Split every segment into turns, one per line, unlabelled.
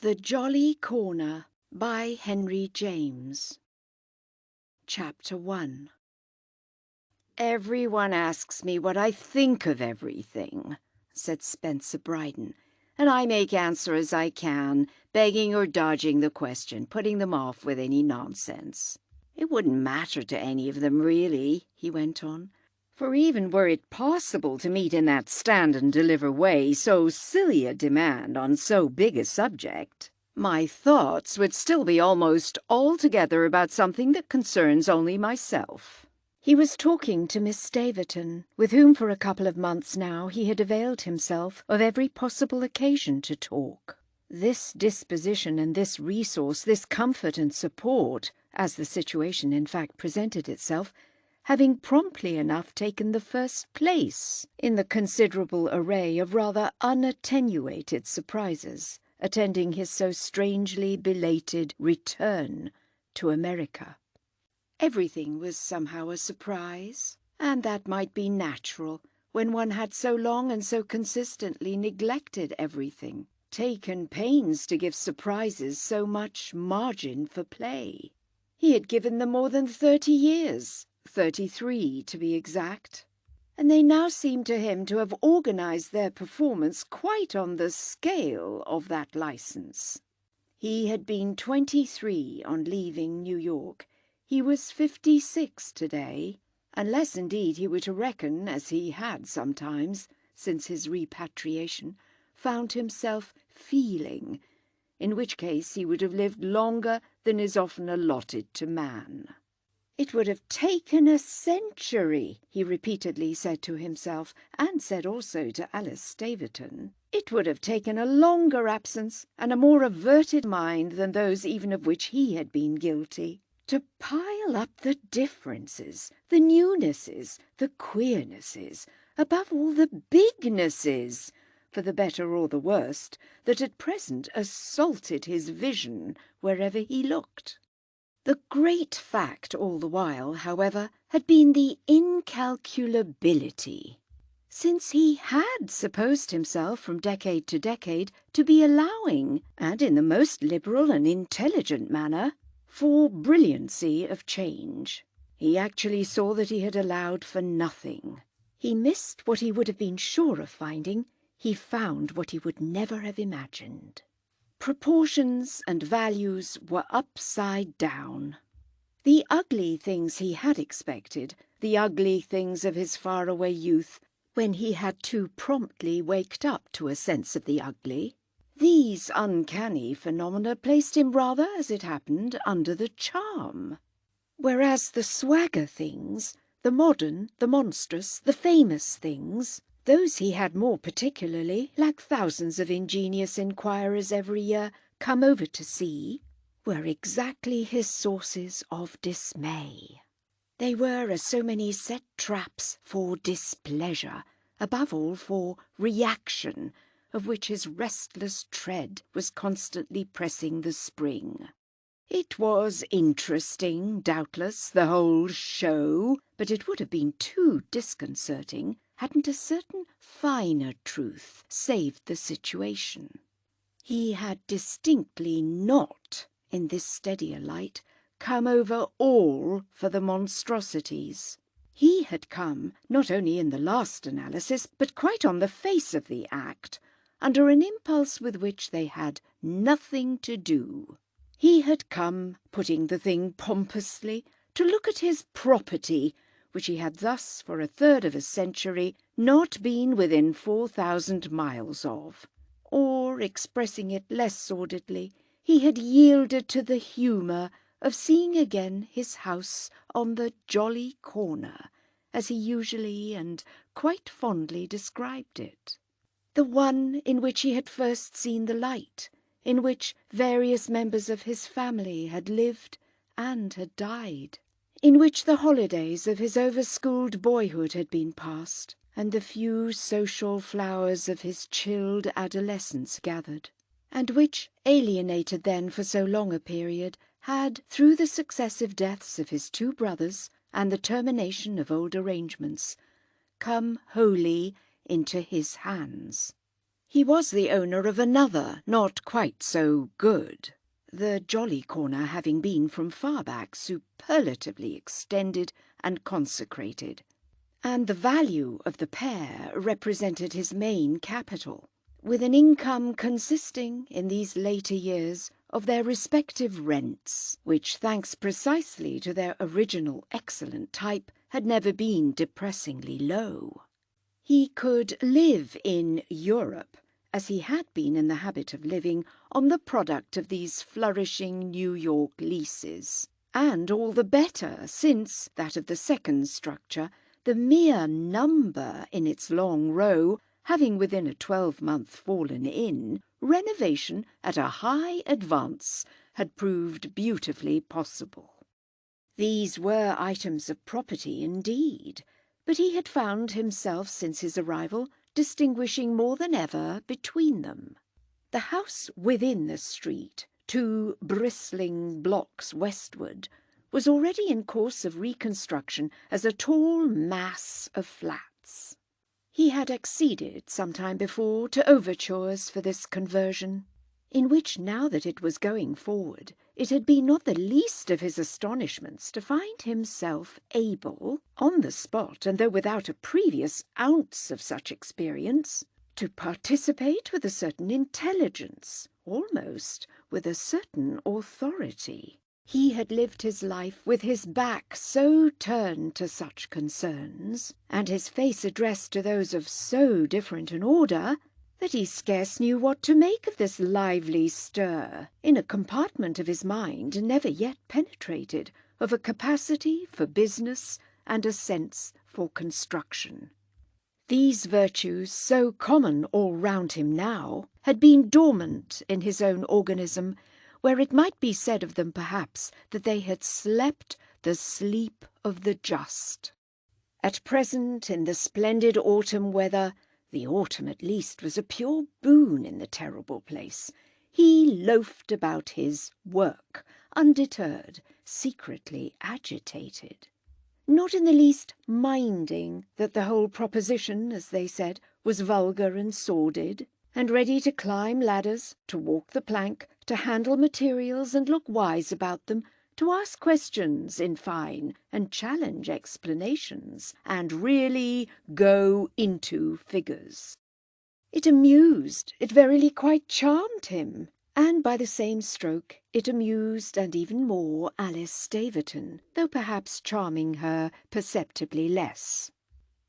The Jolly Corner by Henry James. Chapter 1. "Everyone asks me what I think of everything," said Spencer Brydon, "and I make answer as I can, begging or dodging the question, putting them off with any nonsense. It wouldn't matter to any of them, really," he went on, "for even were it possible to meet in that stand-and-deliver way so silly a demand on so big a subject, my thoughts would still be almost altogether about something that concerns only myself." He was talking to Miss Staverton, with whom for a couple of months now he had availed himself of every possible occasion to talk. This disposition and this resource, this comfort and support, as the situation in fact presented itself, having promptly enough taken the first place in the considerable array of rather unattenuated surprises attending his so strangely belated return to America. Everything was somehow a surprise, and that might be natural when one had so long and so consistently neglected everything, taken pains to give surprises so much margin for play. He had given them more than 30 years, 33 to be exact, and they now seemed to him to have organized their performance quite on the scale of that license. He had been 23 on leaving New York. He was 56 today, unless indeed he were to reckon, as he had sometimes, since his repatriation, found himself feeling, in which case he would have lived longer than is often allotted to man. "It would have taken a century," he repeatedly said to himself, and said also to Alice Staverton. "It would have taken a longer absence and a more averted mind than those even of which he had been guilty, to pile up the differences, the newnesses, the queernesses, above all the bignesses, for the better or the worst, that at present assaulted his vision wherever he looked." The great fact all the while, however, had been the incalculability. Since he had supposed himself from decade to decade to be allowing, and in the most liberal and intelligent manner, for brilliancy of change, he actually saw that he had allowed for nothing. He missed what he would have been sure of finding. He found what he would never have imagined. Proportions and values were upside down. The ugly things he had expected, the ugly things of his faraway youth, when he had too promptly waked up to a sense of the ugly, these uncanny phenomena placed him rather, as it happened, under the charm. Whereas the swagger things, the modern, the monstrous, the famous things, those he had more particularly, like thousands of ingenious inquirers every year, come over to see, were exactly his sources of dismay. They were as so many set traps for displeasure, above all for reaction, of which his restless tread was constantly pressing the spring. It was interesting, doubtless, the whole show, but it would have been too disconcerting hadn't a certain finer truth saved the situation. He had distinctly not, in this steadier light, come over all for the monstrosities. He had come, not only in the last analysis, but quite on the face of the act, under an impulse with which they had nothing to do. He had come, putting the thing pompously, to look at his property, which he had thus for a third of a century not been within 4,000 miles of. Or, expressing it less sordidly, he had yielded to the humour of seeing again his house on the Jolly Corner, as he usually and quite fondly described it. The one in which he had first seen the light, in which various members of his family had lived and had died, in which the holidays of his over-schooled boyhood had been passed, and the few social flowers of his chilled adolescence gathered, and which, alienated then for so long a period, had, through the successive deaths of his 2 brothers and the termination of old arrangements, come wholly into his hands. He was the owner of another, not quite so good, the jolly corner having been from far back superlatively extended and consecrated, and the value of the pair represented his main capital, with an income consisting, in these later years, of their respective rents, which, thanks precisely to their original excellent type, had never been depressingly low. He could live in Europe, as he had been in the habit of living, on the product of these flourishing New York leases, and all the better since, that of the second structure, the mere number in its long row, having within a 12-month fallen in, renovation at a high advance had proved beautifully possible. These were items of property indeed, but he had found himself since his arrival distinguishing more than ever between them. The house within the street, 2 bristling blocks westward, was already in course of reconstruction as a tall mass of flats. He had acceded some time before to overtures for this conversion, in which, now that it was going forward, it had been not the least of his astonishments to find himself able, on the spot, and though without a previous ounce of such experience, to participate with a certain intelligence, almost with a certain authority. He had lived his life with his back so turned to such concerns, and his face addressed to those of so different an order, that he scarce knew what to make of this lively stir, in a compartment of his mind never yet penetrated, of a capacity for business and a sense for construction. These virtues, so common all round him now, had been dormant in his own organism, where it might be said of them perhaps that they had slept the sleep of the just. At present, in the splendid autumn weather, the autumn at least was a pure boon in the terrible place, he loafed about his work, undeterred, secretly agitated, not in the least minding that the whole proposition, as they said, was vulgar and sordid, and ready to climb ladders, to walk the plank, to handle materials and look wise about them, to ask questions, in fine, and challenge explanations, and really go into figures. It amused, it verily quite charmed him, and by the same stroke it amused and even more Alice Staverton, though perhaps charming her perceptibly less.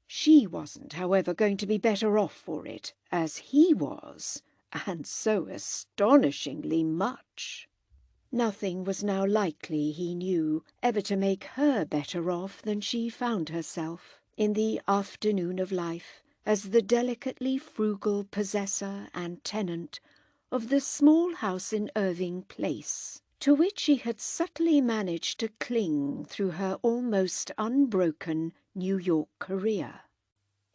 She wasn't, however, going to be better off for it, as he was, and so astonishingly much. Nothing was now likely, he knew, ever to make her better off than she found herself, in the afternoon of life, as the delicately frugal possessor and tenant of the small house in Irving Place, to which she had subtly managed to cling through her almost unbroken New York career.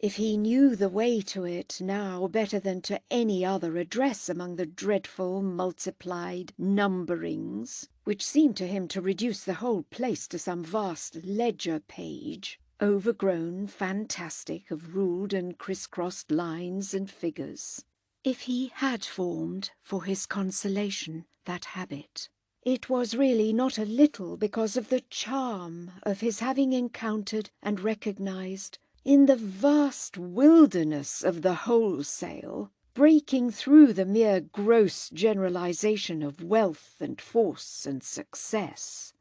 If he knew the way to it now better than to any other address among the dreadful multiplied numberings, which seemed to him to reduce the whole place to some vast ledger page, overgrown, fantastic, of ruled and criss-crossed lines and figures, if he had formed, for his consolation, that habit, it was really not a little because of the charm of his having encountered and recognized, in the vast wilderness of the wholesale, breaking through the mere gross generalization of wealth and force and success,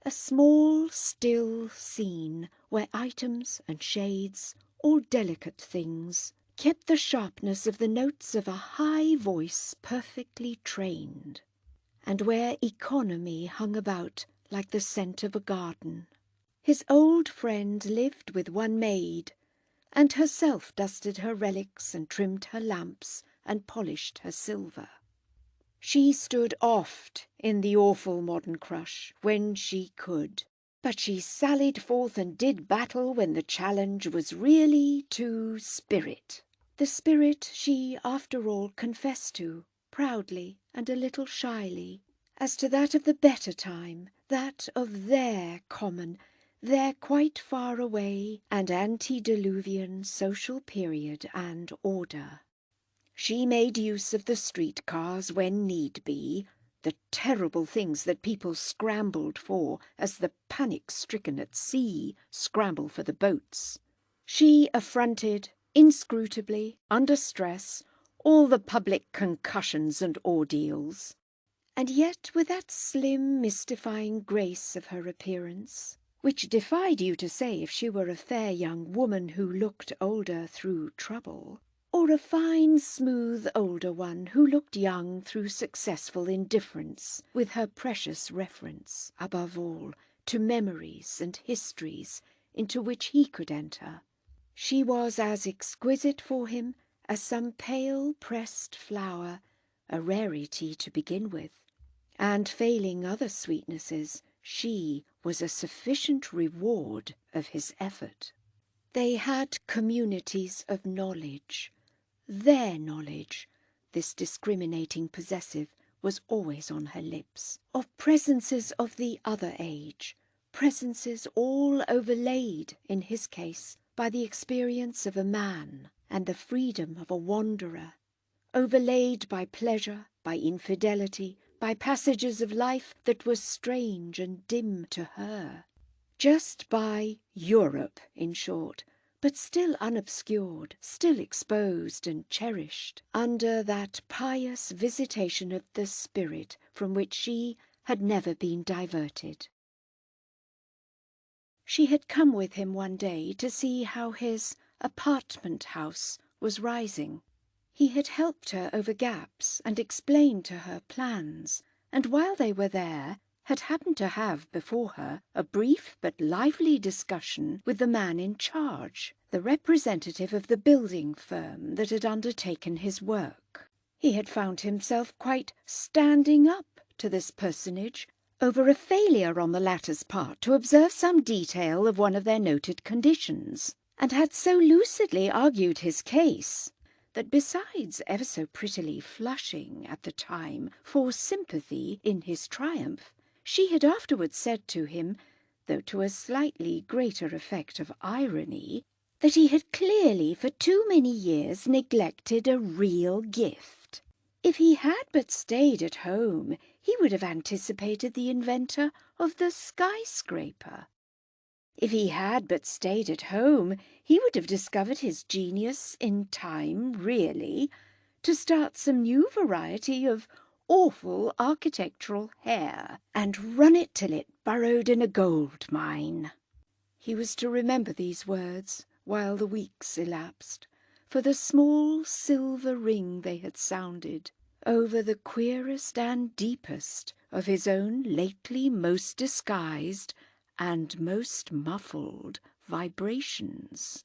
a small still scene where items and shades, all delicate things, kept the sharpness of the notes of a high voice perfectly trained, and where economy hung about like the scent of a garden. His old friend lived with one maid, and herself dusted her relics and trimmed her lamps and polished her silver. She stood oft in the awful modern crush when she could, but she sallied forth and did battle when the challenge was really to spirit. The spirit she, after all, confessed to, proudly and a little shyly, as to that of the better time, that of their common, their quite far away and antediluvian social period and order. She made use of the streetcars when need be, the terrible things that people scrambled for as the panic-stricken at sea scramble for the boats. She affronted, inscrutably, under stress, all the public concussions and ordeals. And yet with that slim, mystifying grace of her appearance, which defied you to say if she were a fair young woman who looked older through trouble, or a fine, smooth older one who looked young through successful indifference, with her precious reference, above all, to memories and histories into which he could enter. She was as exquisite for him as some pale pressed flower, a rarity to begin with, and failing other sweetnesses, she was a sufficient reward of his effort. They had communities of knowledge. Their knowledge, this discriminating possessive, was always on her lips, of presences of the other age, presences all overlaid, in his case, by the experience of a man and the freedom of a wanderer, overlaid by pleasure, by infidelity, by passages of life that were strange and dim to her, just by Europe, in short, but still unobscured, still exposed and cherished under that pious visitation of the spirit from which she had never been diverted. She had come with him one day to see how his apartment house was rising. He had helped her over gaps and explained to her plans, and while they were there, had happened to have before her a brief but lively discussion with the man in charge, the representative of the building firm that had undertaken his work. He had found himself quite standing up to this personage over a failure on the latter's part to observe some detail of one of their noted conditions, and had so lucidly argued his case that besides ever so prettily flushing at the time for sympathy in his triumph, she had afterwards said to him, though to a slightly greater effect of irony, that he had clearly for too many years neglected a real gift. If he had but stayed at home, he would have anticipated the inventor of the skyscraper. If he had but stayed at home, he would have discovered his genius in time, really, to start some new variety of awful architectural hair, and run it till it burrowed in a gold mine. He was to remember these words while the weeks elapsed, for the small silver ring they had sounded over the queerest and deepest of his own lately most disguised and most muffled vibrations.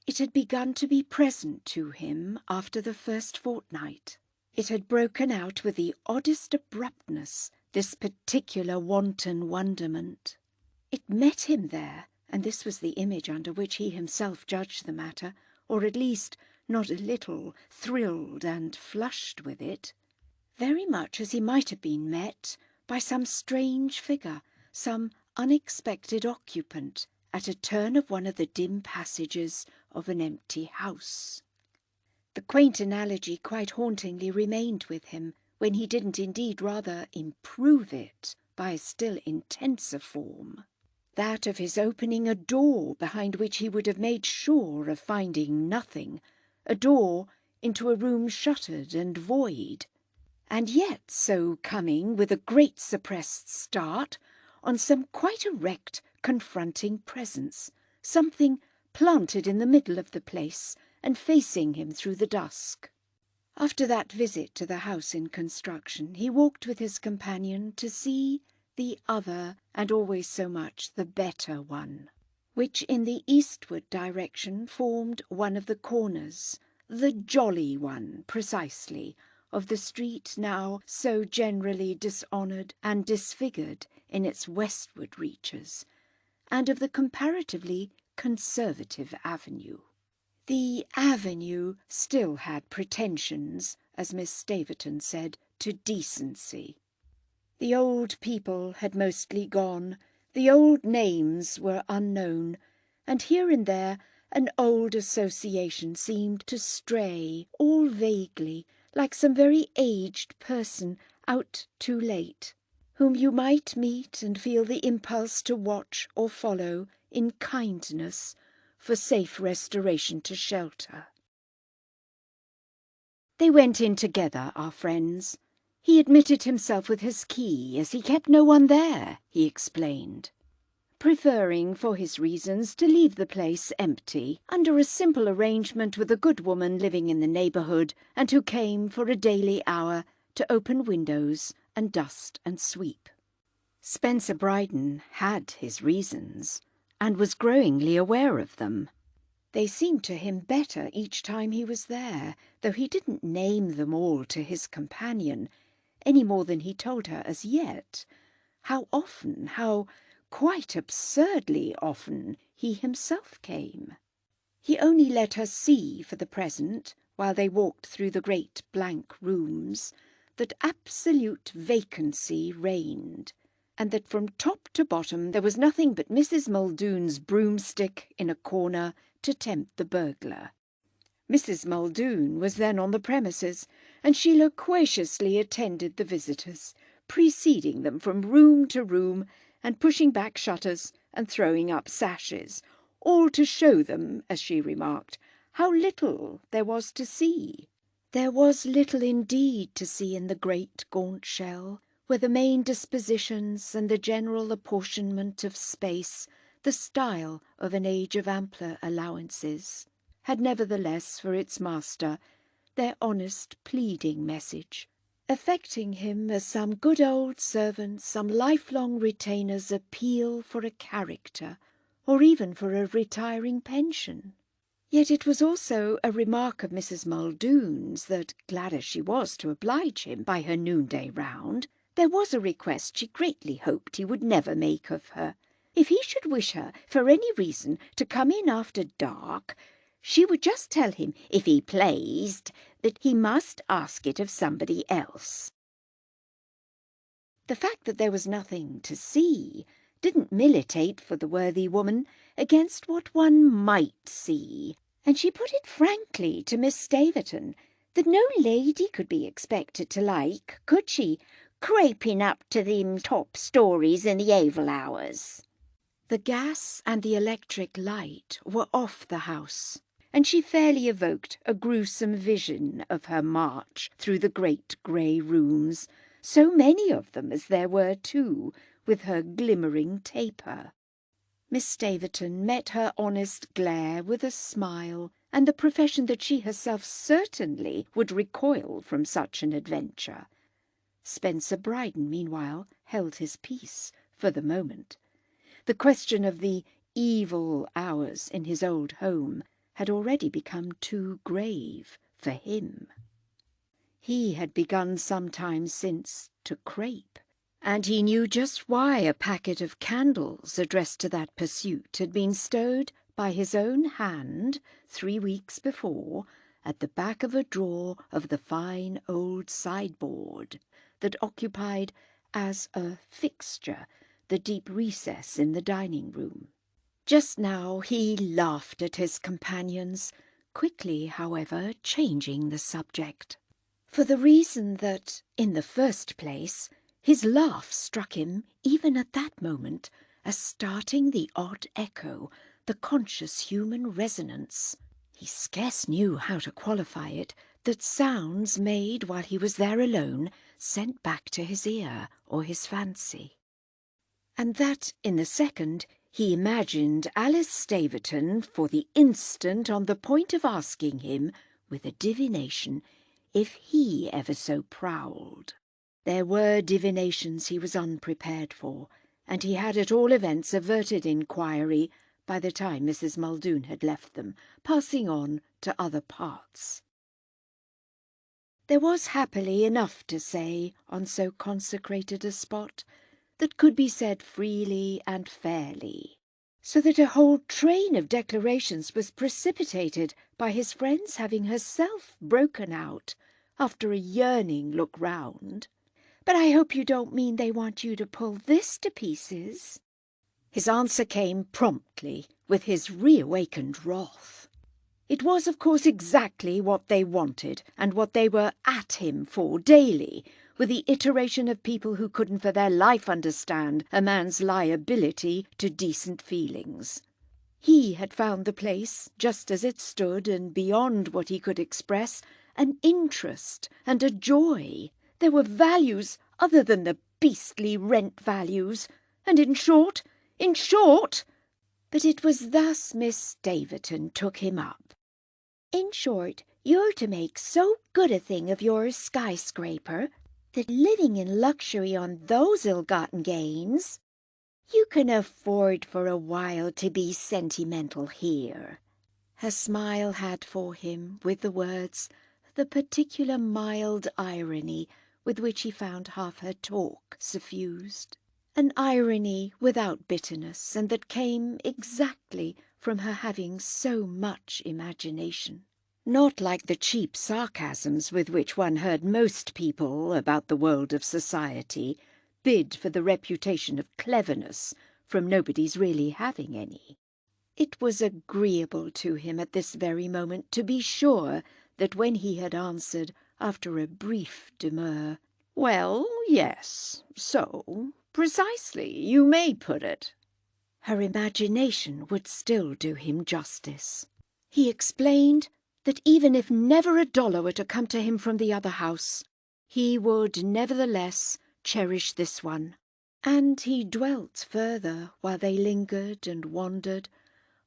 It had begun to be present to him after the first fortnight. It had broken out with the oddest abruptness, this particular wanton wonderment. It met him there, and this was the image under which he himself judged the matter, or at least not a little thrilled and flushed with it, very much as he might have been met by some strange figure, some unexpected occupant, at a turn of one of the dim passages of an empty house. The quaint analogy quite hauntingly remained with him, when he didn't indeed rather improve it by a still intenser form, that of his opening a door behind which he would have made sure of finding nothing, a door into a room shuttered and void, and yet so coming with a great suppressed start on some quite erect confronting presence, something planted in the middle of the place and facing him through the dusk. After that visit to the house in construction, he walked with his companion to see the other, and always so much the better one, which in the eastward direction formed one of the corners, the jolly one precisely, of the street now so generally dishonoured and disfigured in its westward reaches, and of the comparatively conservative avenue. The avenue still had pretensions, as Miss Staverton said, to decency. The old people had mostly gone, the old names were unknown, and here and there An old association seemed to stray, all vaguely, like some very aged person out too late, whom you might meet and feel the impulse to watch or follow in kindness for safe restoration to shelter. They went in together, our friends. He admitted himself with his key, as he kept no one there, he explained, preferring, for his reasons, to leave the place empty, under a simple arrangement with a good woman living in the neighbourhood, and who came for a daily hour to open windows and dust and sweep. Spencer Brydon had his reasons, and was growingly aware of them. They seemed to him better each time he was there, though he didn't name them all to his companion, any more than he told her as yet how often, how quite absurdly often, he himself came. He only let her see for the present, while they walked through the great blank rooms, that absolute vacancy reigned, and that from top to bottom there was nothing but Mrs. Muldoon's broomstick in a corner to tempt the burglar. Mrs. Muldoon was then on the premises, and she loquaciously attended the visitors, preceding them from room to room, and pushing back shutters and throwing up sashes, all to show them, as she remarked, how little there was to see. There was little indeed to see in the great gaunt shell, where the main dispositions and the general apportionment of space, the style of an age of ampler allowances, had nevertheless for its master their honest pleading message, affecting him as some good old servant's, some lifelong retainer's appeal for a character, or even for a retiring pension. Yet it was also a remark of Mrs. Muldoon's that, glad as she was to oblige him by her noonday round, there was a request she greatly hoped he would never make of her. If he should wish her, for any reason, to come in after dark, she would just tell him, if he pleased, that he must ask it of somebody else. The fact that there was nothing to see didn't militate for the worthy woman against what one might see, and she put it frankly to Miss Staverton that no lady could be expected to like, could she, craping up to them top stories in the avel hours. The gas and the electric light were off the house, and she fairly evoked a gruesome vision of her march through the great grey rooms, so many of them as there were too, with her glimmering taper. Miss Staverton met her honest glare with a smile, and the profession that she herself certainly would recoil from such an adventure. Spencer Brydon, meanwhile, held his peace for the moment. The question of the evil hours in his old home had already become too grave for him. He had begun some time since to crape, and he knew just why a packet of candles addressed to that pursuit had been stowed by his own hand 3 weeks before at the back of a drawer of the fine old sideboard that occupied as a fixture the deep recess in the dining-room. Just now he laughed at his companions, quickly, however, changing the subject, for the reason that, in the first place, his laugh struck him, even at that moment, as starting the odd echo, the conscious human resonance. He scarce knew how to qualify it, that sounds made while he was there alone sent back to his ear or his fancy. And that, in the second, he imagined Alice Staverton for the instant on the point of asking him, with a divination, if he ever so prowled. There were divinations he was unprepared for, and he had at all events averted inquiry by the time Mrs. Muldoon had left them, passing on to other parts. There was happily enough to say on so consecrated a spot that could be said freely and fairly, so that a whole train of declarations was precipitated by his friend's having herself broken out, after a yearning look round, "But I hope you don't mean they want you to pull this to pieces?" His answer came promptly, with his reawakened wrath. It was, of course, exactly what they wanted, and what they were at him for daily, with the iteration of people who couldn't for their life understand a man's liability to decent feelings. He had found the place, just as it stood, and beyond what he could express, an interest and a joy. There were values other than the beastly rent values, and in short... But it was thus Miss Staverton took him up. In short, you're to make so good a thing of your skyscraper that living in luxury on those ill-gotten gains, you can afford for a while to be sentimental here. Her smile had for him, with the words, the particular mild irony with which he found half her talk suffused. An irony without bitterness, and that came exactly from her having so much imagination. Not like the cheap sarcasms with which one heard most people about the world of society bid for the reputation of cleverness from nobody's really having any. It was agreeable to him at this very moment to be sure that when he had answered, after a brief demur, "Well, yes, so, precisely, you may put it," her imagination would still do him justice. He explained that even if never a dollar were to come to him from the other house, he would nevertheless cherish this one. And he dwelt further, while they lingered and wandered,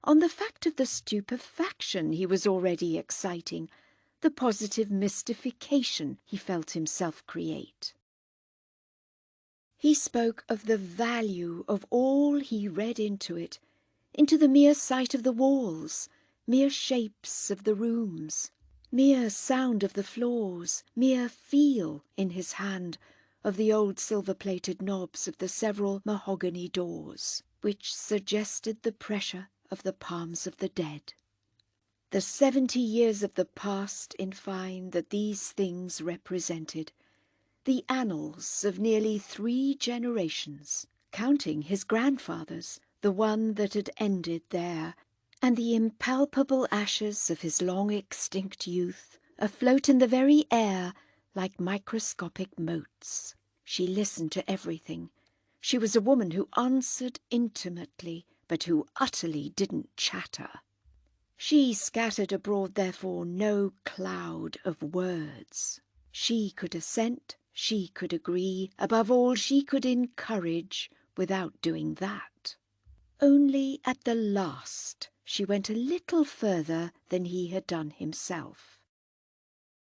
on the fact of the stupefaction he was already exciting, the positive mystification he felt himself create. He spoke of the value of all he read into it, into the mere sight of the walls, mere shapes of the rooms, mere sound of the floors, mere feel in his hand of the old silver-plated knobs of the several mahogany doors, which suggested the pressure of the palms of the dead. The 70 years of the past, in fine, that these things represented, the annals of nearly 3 generations, counting his grandfather's, the one that had ended there, and the impalpable ashes of his long-extinct youth, afloat in the very air like microscopic motes. She listened to everything. She was a woman who answered intimately, but who utterly didn't chatter. She scattered abroad, therefore, no cloud of words. She could assent, she could agree, above all she could encourage without doing that. Only at the last she went a little further than he had done himself.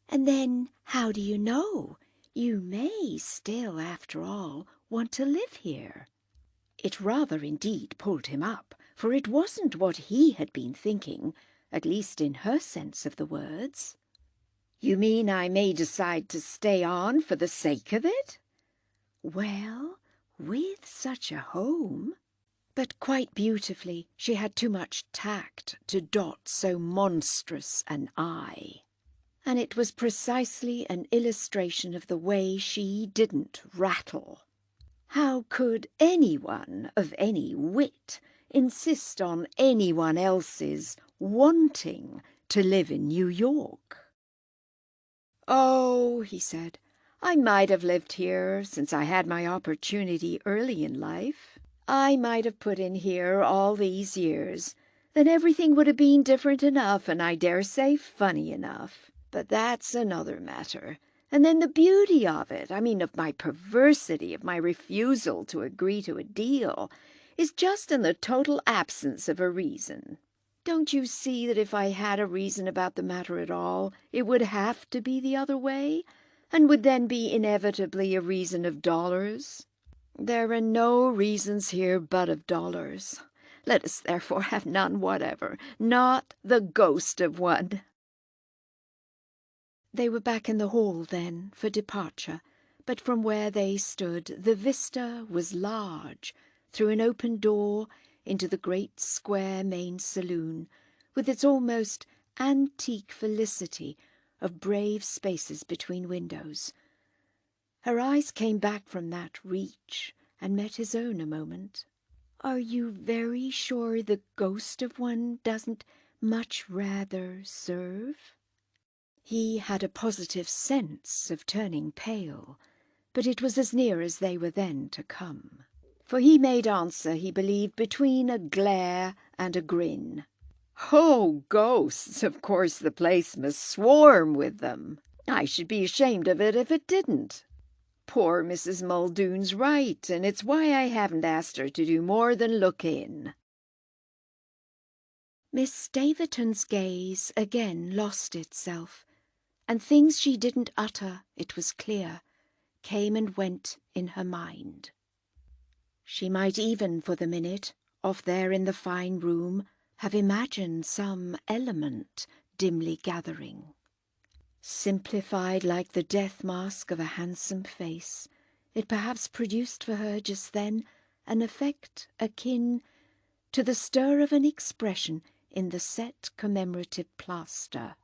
"And then, how do you know? You may still, after all, want to live here." It rather indeed pulled him up, for it wasn't what he had been thinking, at least in her sense of the words. "You mean I may decide to stay on for the sake of it?" "Well, with such a home—" But quite beautifully, she had too much tact to dot so monstrous an I. And it was precisely an illustration of the way she didn't rattle. How could anyone of any wit insist on anyone else's wanting to live in New York? "Oh," he said, "I might have lived here since I had my opportunity early in life. I might have put in here all these years. Then everything would have been different enough, and I dare say funny enough. But that's another matter. And then the beauty of it, of my perversity, of my refusal to agree to a deal, is just in the total absence of a reason. Don't you see that if I had a reason about the matter at all, it would have to be the other way, and would then be inevitably a reason of dollars? There are no reasons here but of dollars. Let us therefore have none whatever, not the ghost of one." They were back in the hall then for departure, but from where they stood the vista was large, through an open door into the great square main saloon, with its almost antique felicity of brave spaces between windows. Her eyes came back from that reach and met his own a moment. Are you very sure the ghost of one doesn't much rather serve?" He had a positive sense of turning pale, but it was as near as they were then to come. For he made answer, he believed, between a glare and a grin. "Oh, ghosts! Of course the place must swarm with them. I should be ashamed of it if it didn't. Poor Mrs. Muldoon's right, and it's why I haven't asked her to do more than look in." Miss Staverton's gaze again lost itself, and things she didn't utter, it was clear, came and went in her mind. She might even, for the minute, off there in the fine room, have imagined some element dimly gathering. Simplified like the death mask of a handsome face, it perhaps produced for her just then an effect akin to the stir of an expression in the set commemorative plaster.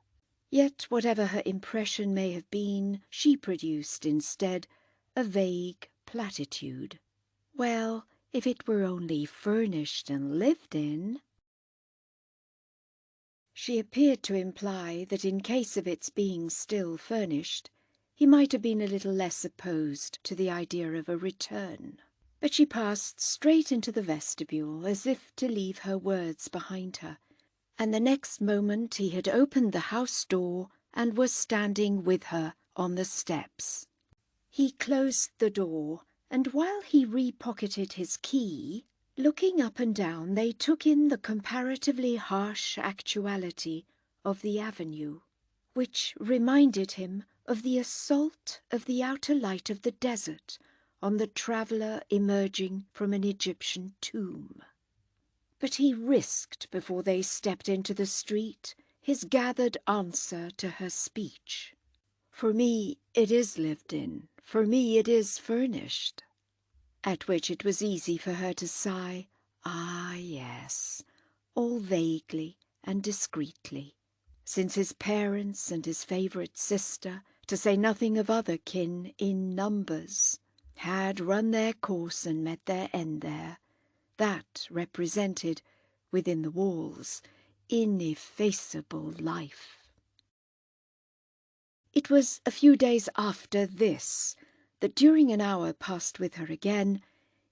Yet whatever her impression may have been, she produced instead a vague platitude. Well, if it were only furnished and lived in. She appeared to imply that in case of its being still furnished, he might have been a little less opposed to the idea of a return. But she passed straight into the vestibule as if to leave her words behind her, and the next moment he had opened the house door and was standing with her on the steps. He closed the door, and while he repocketed his key, looking up and down, they took in the comparatively harsh actuality of the avenue, which reminded him of the assault of the outer light of the desert on the traveller emerging from an Egyptian tomb. But he risked, before they stepped into the street, his gathered answer to her speech. "For me it is lived in, for me it is furnished." At which it was easy for her to sigh, "Ah, yes," all vaguely and discreetly, since his parents and his favourite sister, to say nothing of other kin in numbers, had run their course and met their end there. That represented, within the walls, ineffaceable life. It was a few days after this that, during an hour passed with her again,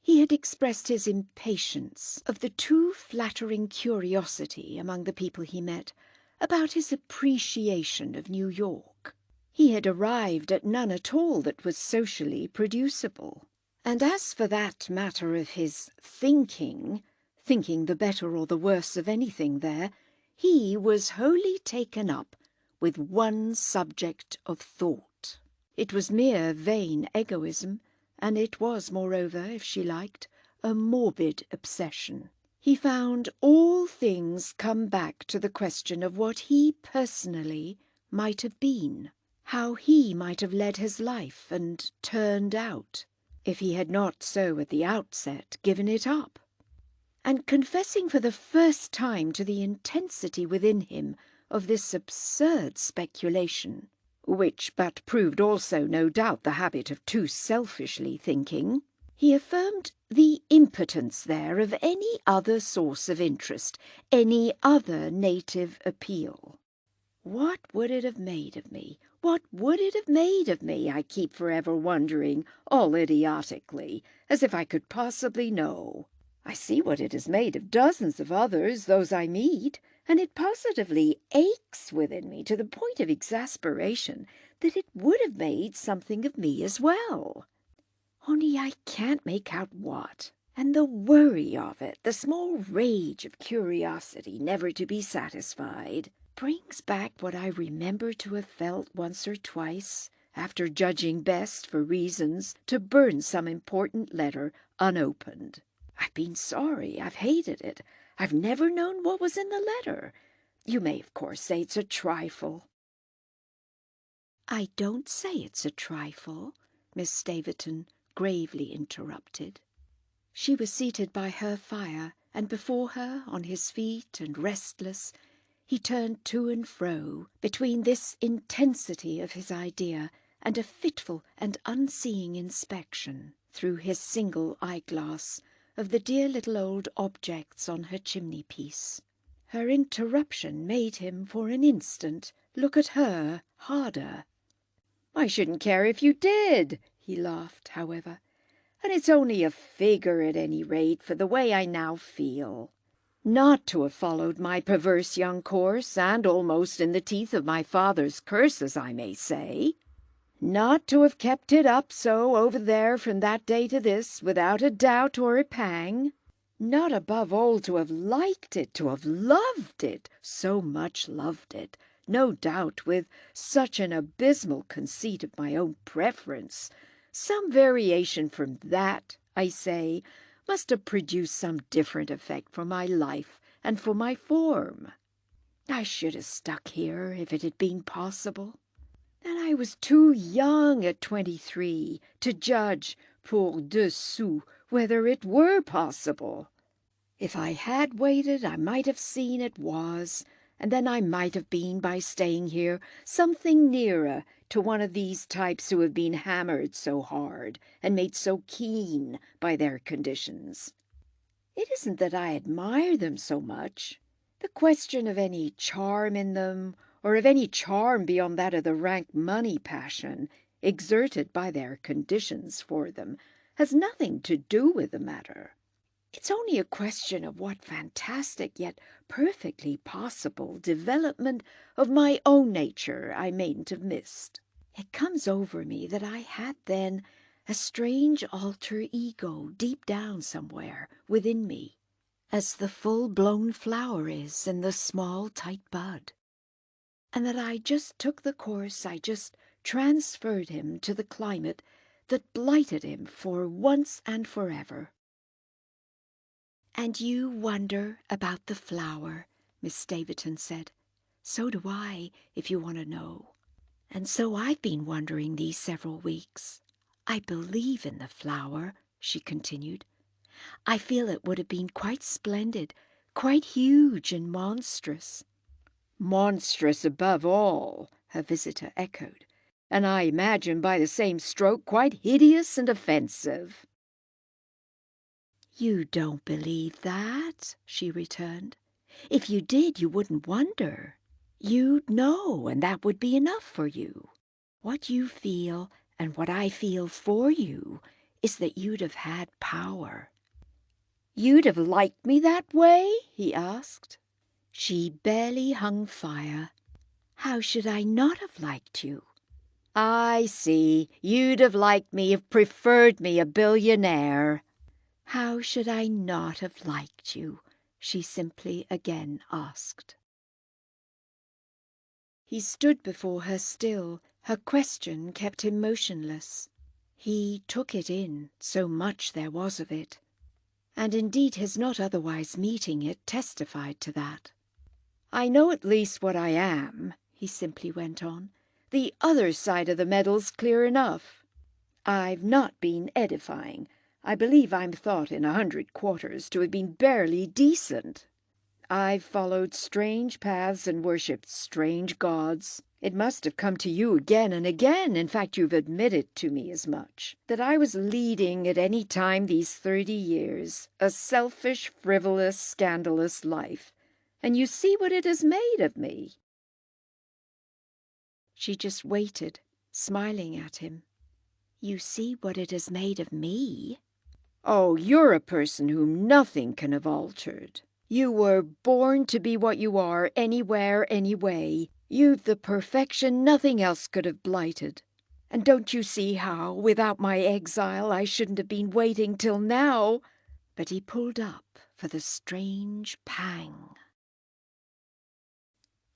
he had expressed his impatience of the too flattering curiosity among the people he met about his appreciation of New York. He had arrived at none at all that was socially producible. And as for that matter of his thinking the better or the worse of anything there, he was wholly taken up with one subject of thought. It was mere vain egoism, and it was, moreover, if she liked, a morbid obsession. He found all things come back to the question of what he personally might have been, how he might have led his life and turned out, if he had not so at the outset given it up. And confessing for the first time to the intensity within him of this absurd speculation, which but proved also, no doubt, the habit of too selfishly thinking, he affirmed the impotence there of any other source of interest, any other native appeal. What would it have made of me? What would it have made of me, I keep forever wondering, all idiotically, as if I could possibly know. I see what it has made of dozens of others, those I meet, and it positively aches within me to the point of exasperation that it would have made something of me as well. Only I can't make out what. And the worry of it, the small rage of curiosity never to be satisfied, brings back what I remember to have felt once or twice, after judging best, for reasons, to burn some important letter unopened. I've been sorry, I've hated it, I've never known what was in the letter. You may, of course, say it's a trifle." "I don't say it's a trifle," Miss Staverton gravely interrupted. She was seated by her fire, and before her, on his feet and restless, he turned to and fro between this intensity of his idea and a fitful and unseeing inspection, through his single eyeglass, of the dear little old objects on her chimney-piece. Her interruption made him for an instant look at her harder. "I shouldn't care if you did," he laughed, however. "And it's only a figure at any rate for the way I now feel. Not to have followed my perverse young course, and almost in the teeth of my father's curses, I may say. Not to have kept it up so over there from that day to this, without a doubt or a pang. Not above all to have liked it, to have loved it, so much loved it, no doubt with such an abysmal conceit of my own preference. Some variation from that, I say, must have produced some different effect for my life and for my form. I should have stuck here if it had been possible. And I was too young at 23 to judge, pour 2 sous, whether it were possible. If I had waited, I might have seen it was, and then I might have been, by staying here, something nearer to one of these types who have been hammered so hard and made so keen by their conditions. It isn't that I admire them so much. The question of any charm in them, or of any charm beyond that of the rank money passion exerted by their conditions for them, has nothing to do with the matter. It's only a question of what fantastic yet perfectly possible development of my own nature I mayn't have missed. It comes over me that I had then a strange alter ego deep down somewhere within me, as the full-blown flower is in the small tight bud, and that I just took the course, I just transferred him to the climate that blighted him for once and forever. "And you wonder about the flower," Miss Staverton said. "So do I, if you want to know. And so I've been wondering these several weeks. I believe in the flower," she continued. "I feel it would have been quite splendid, quite huge and monstrous." "Monstrous above all," her visitor echoed, "and I imagine by the same stroke quite hideous and offensive." "You don't believe that," she returned. "If you did, you wouldn't wonder. You'd know, and that would be enough for you. What you feel, and what I feel for you, is that you'd have had power." "You'd have liked me that way?" he asked. She barely hung fire. "How should I not have liked you?" "I see. You'd have liked me, have preferred me a billionaire." "How should I not have liked you?" she simply again asked. He stood before her still. Her question kept him motionless. He took it in, so much there was of it. And indeed his not otherwise meeting it testified to that. "I know at least what I am," he simply went on. "The other side of the medal's clear enough. I've not been edifying. I believe I'm thought in 100 quarters to have been barely decent. I've followed strange paths and worshipped strange gods. It must have come to you again and again, in fact you've admitted to me as much, that I was leading at any time these 30 years a selfish, frivolous, scandalous life, and you see what it has made of me." She just waited, smiling at him. "You see what it has made of me?" "Oh, you're a person whom nothing can have altered. You were born to be what you are, anywhere, anyway. You've the perfection nothing else could have blighted. And don't you see how, without my exile, I shouldn't have been waiting till now?" But he pulled up for the strange pang.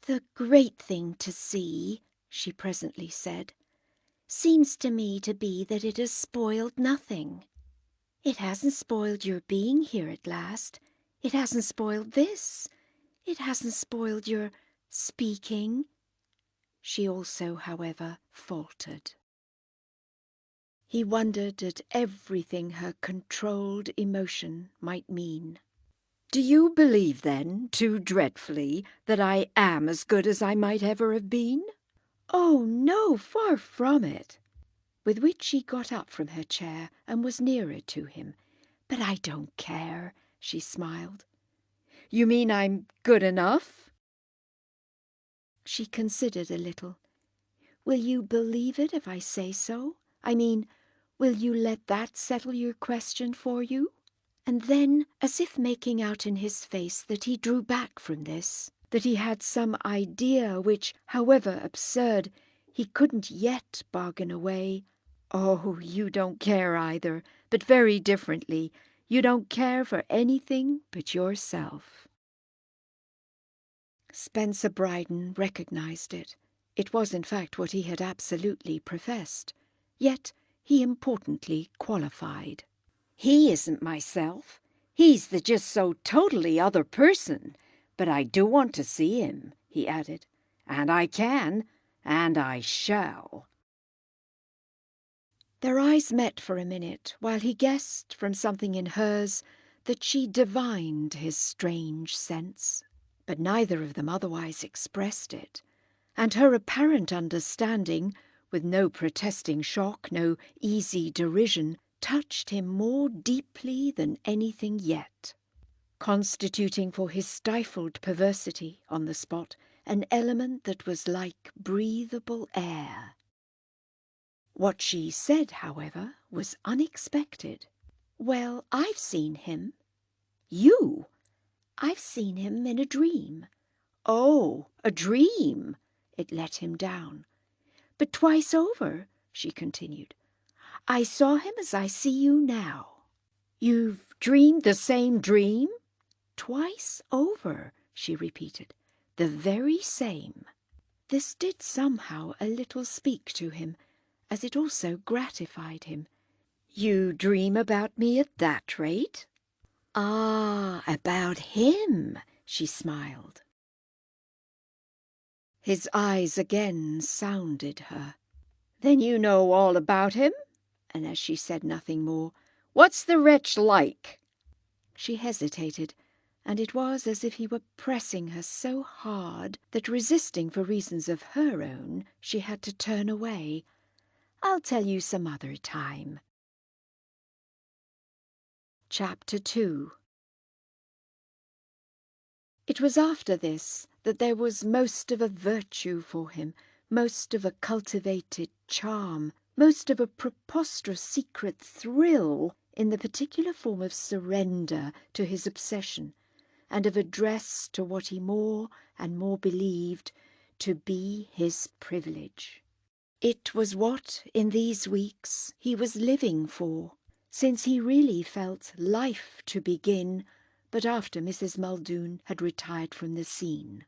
"The great thing to see," she presently said, "seems to me to be that it has spoiled nothing. It hasn't spoiled your being here at last. It hasn't spoiled this. It hasn't spoiled your speaking." She also, however, faltered. He wondered at everything her controlled emotion might mean. "Do you believe, then, too dreadfully, that I am as good as I might ever have been?" "Oh, no, far from it." With which she got up from her chair and was nearer to him, But I don't care, she smiled. You mean I'm good enough? She considered a little. Will you believe it if I say so? I mean, will you let that settle your question for you? And then, as if making out in his face that he drew back from this, that he had some idea which, however absurd, he couldn't yet bargain away. Oh, you don't care either, but very differently. You don't care for anything but yourself. Spencer Brydon recognized it. It was in fact what he had absolutely professed. Yet he importantly qualified. He isn't myself. He's the just so totally other person. But I do want to see him, he added. And I can, and I shall. Their eyes met for a minute, while he guessed from something in hers that she divined his strange sense. But neither of them otherwise expressed it, and her apparent understanding, with no protesting shock, no easy derision, touched him more deeply than anything yet, constituting for his stifled perversity on the spot an element that was like breathable air. What she said, however, was unexpected. Well, I've seen him. You? I've seen him in a dream. Oh, a dream! It let him down. But twice over, she continued. I saw him as I see you now. You've dreamed the same dream? Twice over, she repeated. The very same. This did somehow a little speak to him, as it also gratified him. You dream about me at that rate? Ah, about him, she smiled. His eyes again sounded her. Then you know all about him? And as she said nothing more, what's the wretch like? She hesitated, and it was as if he were pressing her so hard that, resisting for reasons of her own, she had to turn away. I'll tell you some other time. Chapter 2. It was after this that there was most of a virtue for him, most of a cultivated charm, most of a preposterous secret thrill in the particular form of surrender to his obsession, and of address to what he more and more believed to be his privilege. It was what, in these weeks, he was living for, since he really felt life to begin but after Mrs. Muldoon had retired from the scene.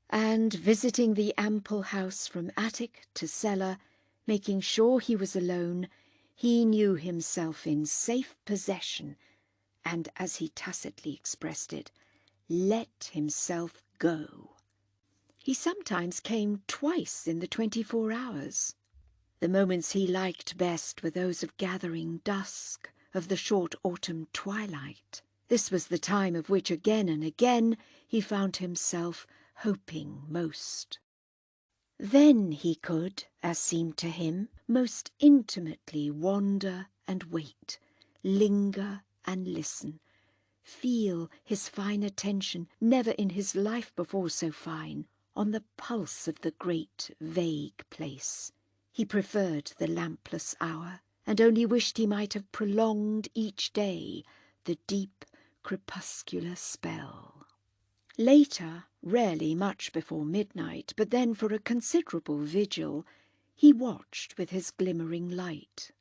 And visiting the ample house from attic to cellar, making sure he was alone, he knew himself in safe possession, and, as he tacitly expressed it, let himself go. He sometimes came twice in the 24 hours. The moments he liked best were those of gathering dusk, of the short autumn twilight. This was the time of which again and again he found himself hoping most. Then he could, as seemed to him, most intimately wander and wait, linger and listen, feel his fine attention, never in his life before so fine, on the pulse of the great vague place. He preferred the lampless hour, and only wished he might have prolonged each day the deep crepuscular spell. Later, rarely much before midnight, but then for a considerable vigil, he watched with his glimmering light,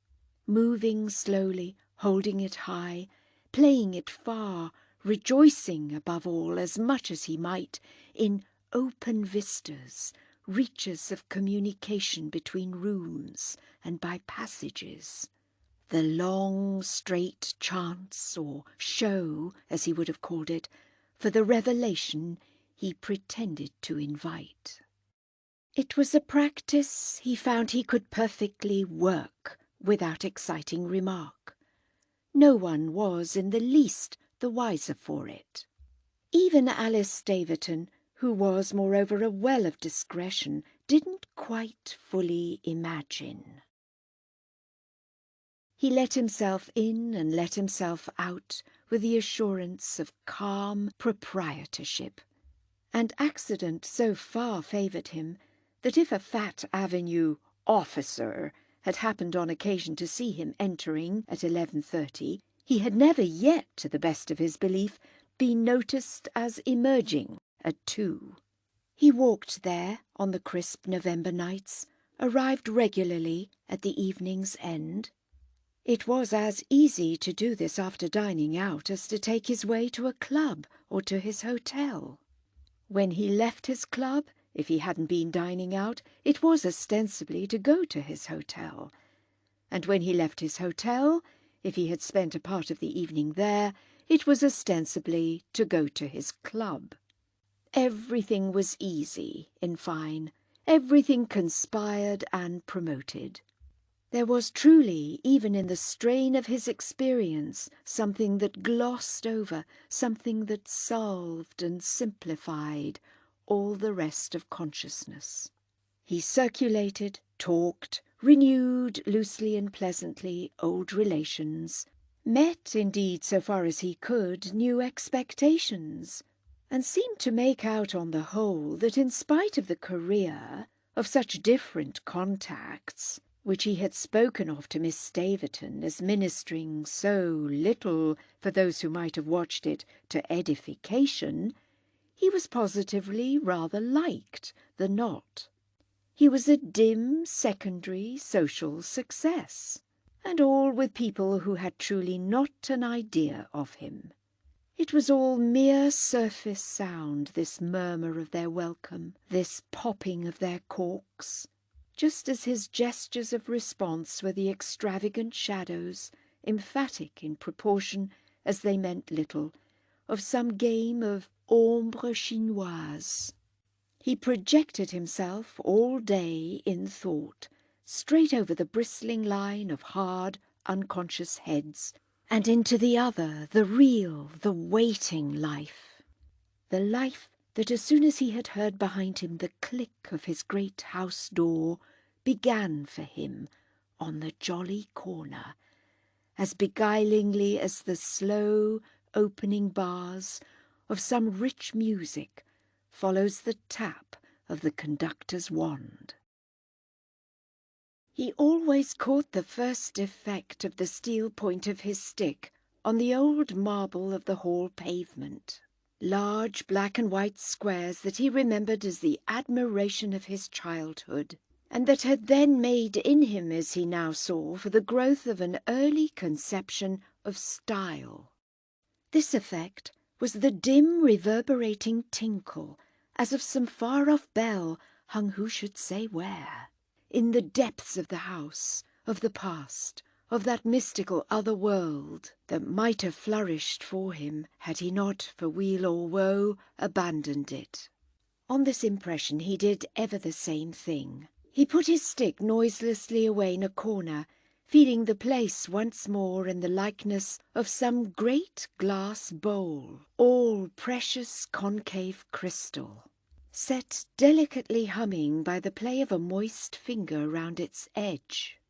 moving slowly, holding it high, playing it far, rejoicing above all as much as he might in open vistas, reaches of communication between rooms and by passages. The long, straight chance, or show, as he would have called it, for the revelation he pretended to invite. It was a practice he found he could perfectly work without exciting remark. No one was in the least the wiser for it. Even Alice Staverton, who was moreover a well of discretion, didn't quite fully imagine. He let himself in and let himself out with the assurance of calm proprietorship. And accident so far favoured him that if a fat Avenue officer had happened on occasion to see him entering at 11:30, he had never yet, to the best of his belief, been noticed as emerging at 2. He walked there on the crisp November nights, arrived regularly at the evening's end. It was as easy to do this after dining out as to take his way to a club or to his hotel. When he left his club, if he hadn't been dining out, it was ostensibly to go to his hotel. And when he left his hotel, if he had spent a part of the evening there, it was ostensibly to go to his club. Everything was easy, in fine. Everything conspired and promoted. There was truly, even in the strain of his experience, something that glossed over, something that solved and simplified all the rest of consciousness. He circulated, talked, renewed loosely and pleasantly old relations, met, indeed, so far as he could, new expectations, and seemed to make out on the whole that in spite of the career of such different contacts, which he had spoken of to Miss Staverton as ministering so little, for those who might have watched it, to edification, he was positively rather liked than not. He was a dim, secondary social success, and all with people who had truly not an idea of him. It was all mere surface sound, this murmur of their welcome, this popping of their corks, just as his gestures of response were the extravagant shadows, emphatic in proportion as they meant little, of some game of ombre chinoise. He projected himself all day in thought, straight over the bristling line of hard, unconscious heads, and into the other, the real, the waiting life. The life that as soon as he had heard behind him the click of his great house door, began for him on the jolly corner, as beguilingly as the slow opening bars of some rich music follows the tap of the conductor's wand. He always caught the first effect of the steel point of his stick on the old marble of the hall pavement, large black and white squares that he remembered as the admiration of his childhood, and that had then made in him, as he now saw, for the growth of an early conception of style. This effect was the dim reverberating tinkle, as of some far-off bell hung who should say where, in the depths of the house, of the past, of that mystical other world that might have flourished for him had he not, for weal or woe, abandoned it. On this impression he did ever the same thing. He put his stick noiselessly away in a corner, feeling the place once more in the likeness of some great glass bowl, all precious concave crystal, set delicately humming by the play of a moist finger round its edge.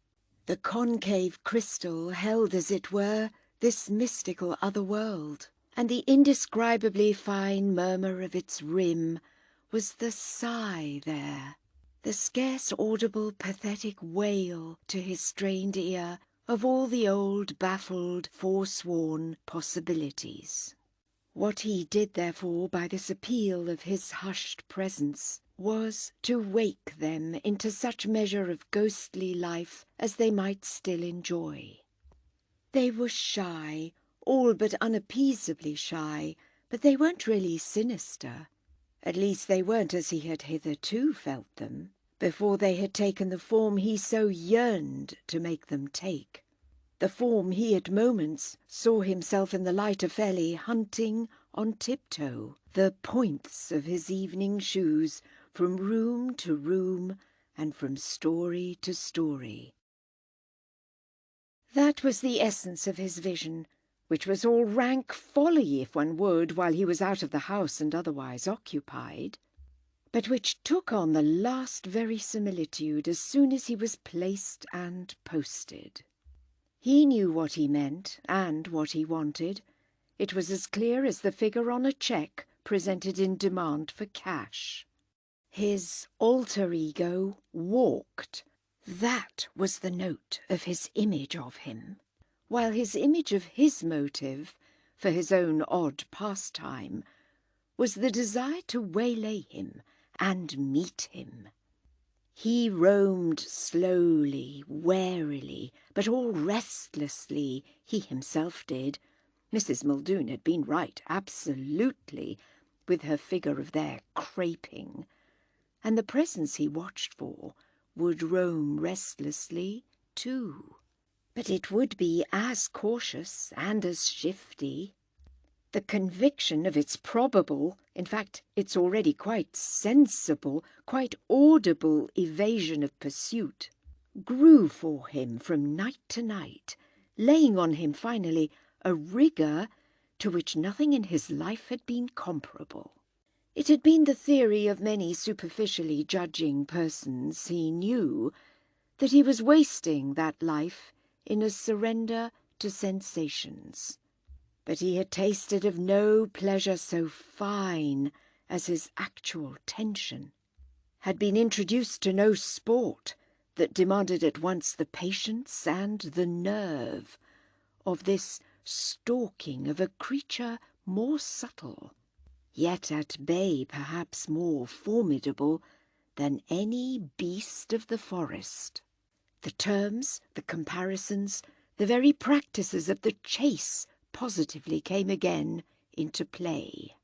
The concave crystal held, as it were, this mystical other world, and the indescribably fine murmur of its rim was the sigh there, the scarce audible pathetic wail to his strained ear of all the old baffled forsworn possibilities. What he did therefore by this appeal of his hushed presence was to wake them into such measure of ghostly life as they might still enjoy. They were shy, all but unappeasably shy, but they weren't really sinister. At least they weren't as he had hitherto felt them, before they had taken the form he so yearned to make them take, the form he at moments saw himself in the light of fairly hunting on tiptoe, the points of his evening shoes from room to room and from story to story. That was the essence of his vision, which was all rank folly if one would, while he was out of the house and otherwise occupied, but which took on the last verisimilitude as soon as he was placed and posted. He knew what he meant and what he wanted. It was as clear as the figure on a cheque presented in demand for cash. His alter ego walked. That was the note of his image of him, while his image of his motive for his own odd pastime was the desire to waylay him and meet him. He roamed slowly, warily, but all restlessly, he himself did. Mrs. Muldoon had been right, absolutely, with her figure of their craping, and the presence he watched for would roam restlessly too. But it would be as cautious and as shifty. The conviction of its probable, in fact, its already quite sensible, quite audible evasion of pursuit, grew for him from night to night, laying on him finally a rigour to which nothing in his life had been comparable. It had been the theory of many superficially judging persons he knew that he was wasting that life in a surrender to sensations. But he had tasted of no pleasure so fine as his actual tension, had been introduced to no sport that demanded at once the patience and the nerve of this stalking of a creature more subtle, yet at bay perhaps more formidable than any beast of the forest. The terms, the comparisons, the very practices of the chase positively came again into play.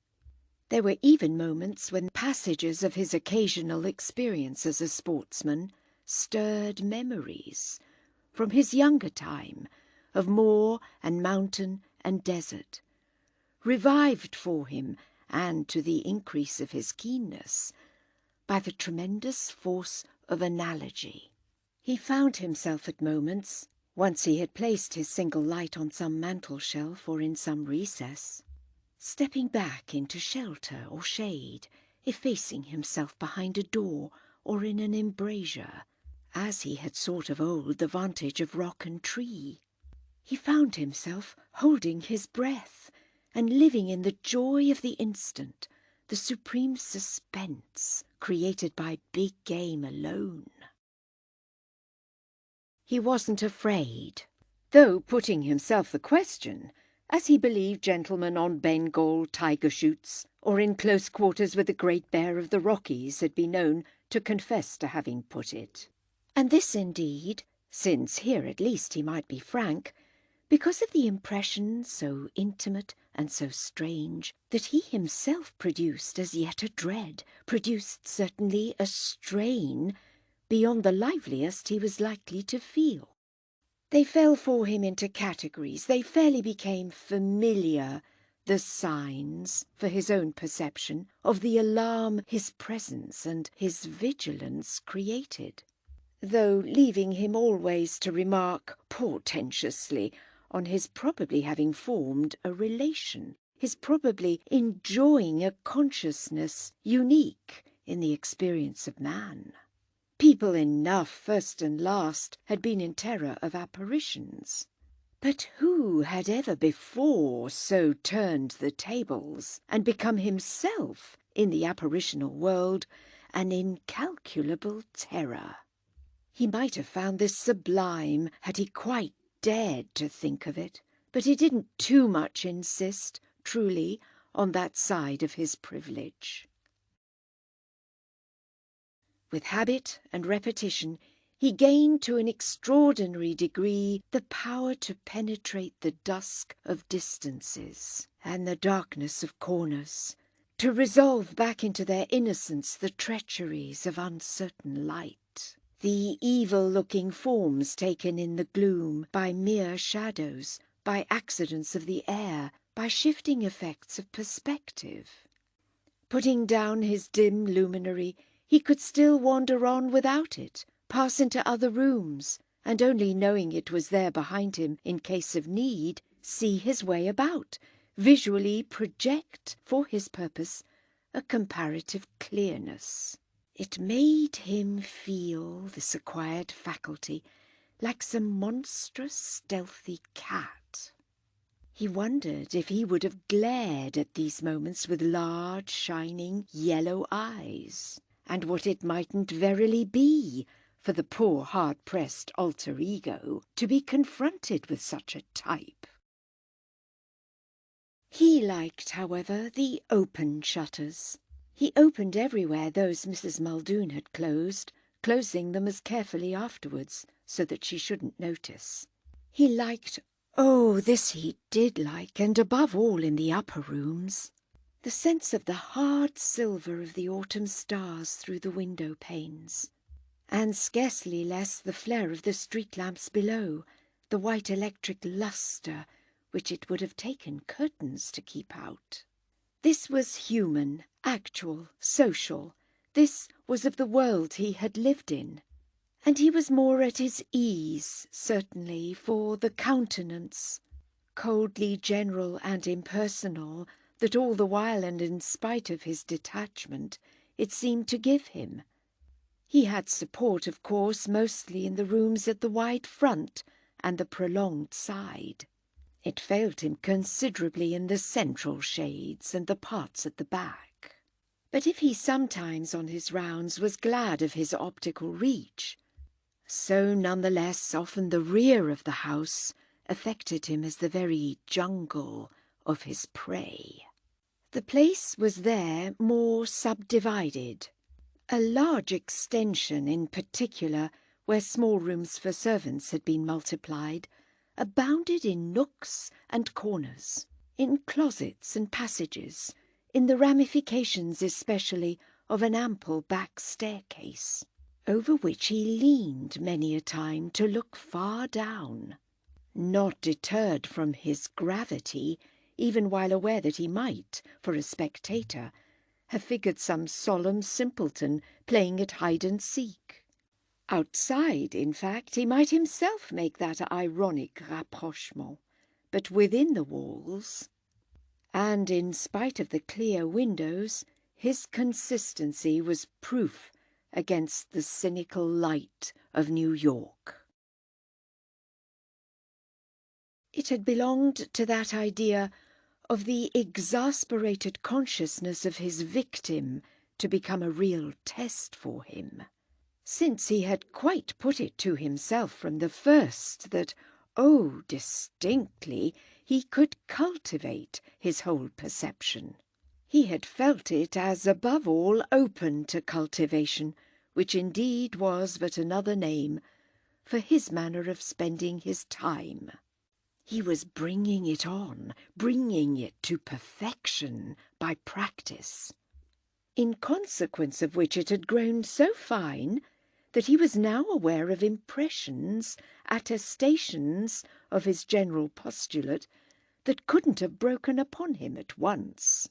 There were even moments when passages of his occasional experience as a sportsman stirred memories from his younger time of moor and mountain and desert, revived for him, and to the increase of his keenness, by the tremendous force of analogy. He found himself at moments, once he had placed his single light on some mantel-shelf or in some recess, stepping back into shelter or shade, effacing himself behind a door or in an embrasure, as he had sought of old the vantage of rock and tree. He found himself holding his breath and living in the joy of the instant, the supreme suspense created by big game alone. He wasn't afraid, though putting himself the question, as he believed gentlemen on Bengal tiger shoots or in close quarters with the great bear of the Rockies had been known to confess to having put it. And this indeed, since here at least he might be frank, because of the impression so intimate and so strange that he himself produced as yet a dread, produced certainly a strain beyond the liveliest he was likely to feel. They fell for him into categories, they fairly became familiar, the signs, for his own perception, of the alarm his presence and his vigilance created, though leaving him always to remark portentously on his probably having formed a relation, his probably enjoying a consciousness unique in the experience of man. People enough, first and last, had been in terror of apparitions. But who had ever before so turned the tables and become himself, in the apparitional world, an incalculable terror? He might have found this sublime had he quite dared to think of it, but he didn't too much insist, truly, on that side of his privilege. With habit and repetition, he gained to an extraordinary degree the power to penetrate the dusk of distances and the darkness of corners, to resolve back into their innocence the treacheries of uncertain light, the evil-looking forms taken in the gloom by mere shadows, by accidents of the air, by shifting effects of perspective. Putting down his dim luminary, he could still wander on without it, pass into other rooms, and only knowing it was there behind him in case of need, see his way about, visually project for his purpose a comparative clearness. It made him feel, this acquired faculty, like some monstrous, stealthy cat. He wondered if he would have glared at these moments with large, shining, yellow eyes, and what it mightn't verily be for the poor hard-pressed alter ego to be confronted with such a type. He liked, however, the open shutters. He opened everywhere those Mrs. Muldoon had closed, closing them as carefully afterwards, so that she shouldn't notice. He liked, oh, this he did like, and above all in the upper rooms, the sense of the hard silver of the autumn stars through the window panes, and scarcely less the flare of the street lamps below, the white electric lustre which it would have taken curtains to keep out. This was human, actual, social. This was of the world he had lived in. And he was more at his ease, certainly, for the countenance, coldly general and impersonal, that all the while and in spite of his detachment, it seemed to give him. He had support, of course, mostly in the rooms at the wide front and the prolonged side. It failed him considerably in the central shades and the parts at the back. But if he sometimes on his rounds was glad of his optical reach, so none the less often the rear of the house affected him as the very jungle of his prey. The place was there more subdivided. A large extension in particular, where small rooms for servants had been multiplied, abounded in nooks and corners, in closets and passages, in the ramifications especially of an ample back staircase, over which he leaned many a time to look far down, not deterred from his gravity, even while aware that he might, for a spectator, have figured some solemn simpleton playing at hide-and-seek. Outside, in fact, he might himself make that ironic rapprochement, but within the walls, and in spite of the clear windows, his consistency was proof against the cynical light of New York. It had belonged to that idea of the exasperated consciousness of his victim to become a real test for him, since he had quite put it to himself from the first that, oh, distinctly, he could cultivate his whole perception. He had felt it as above all open to cultivation, which indeed was but another name for his manner of spending his time. He was bringing it on, bringing it to perfection by practice, in consequence of which it had grown so fine that he was now aware of impressions, attestations of his general postulate that couldn't have broken upon him at once.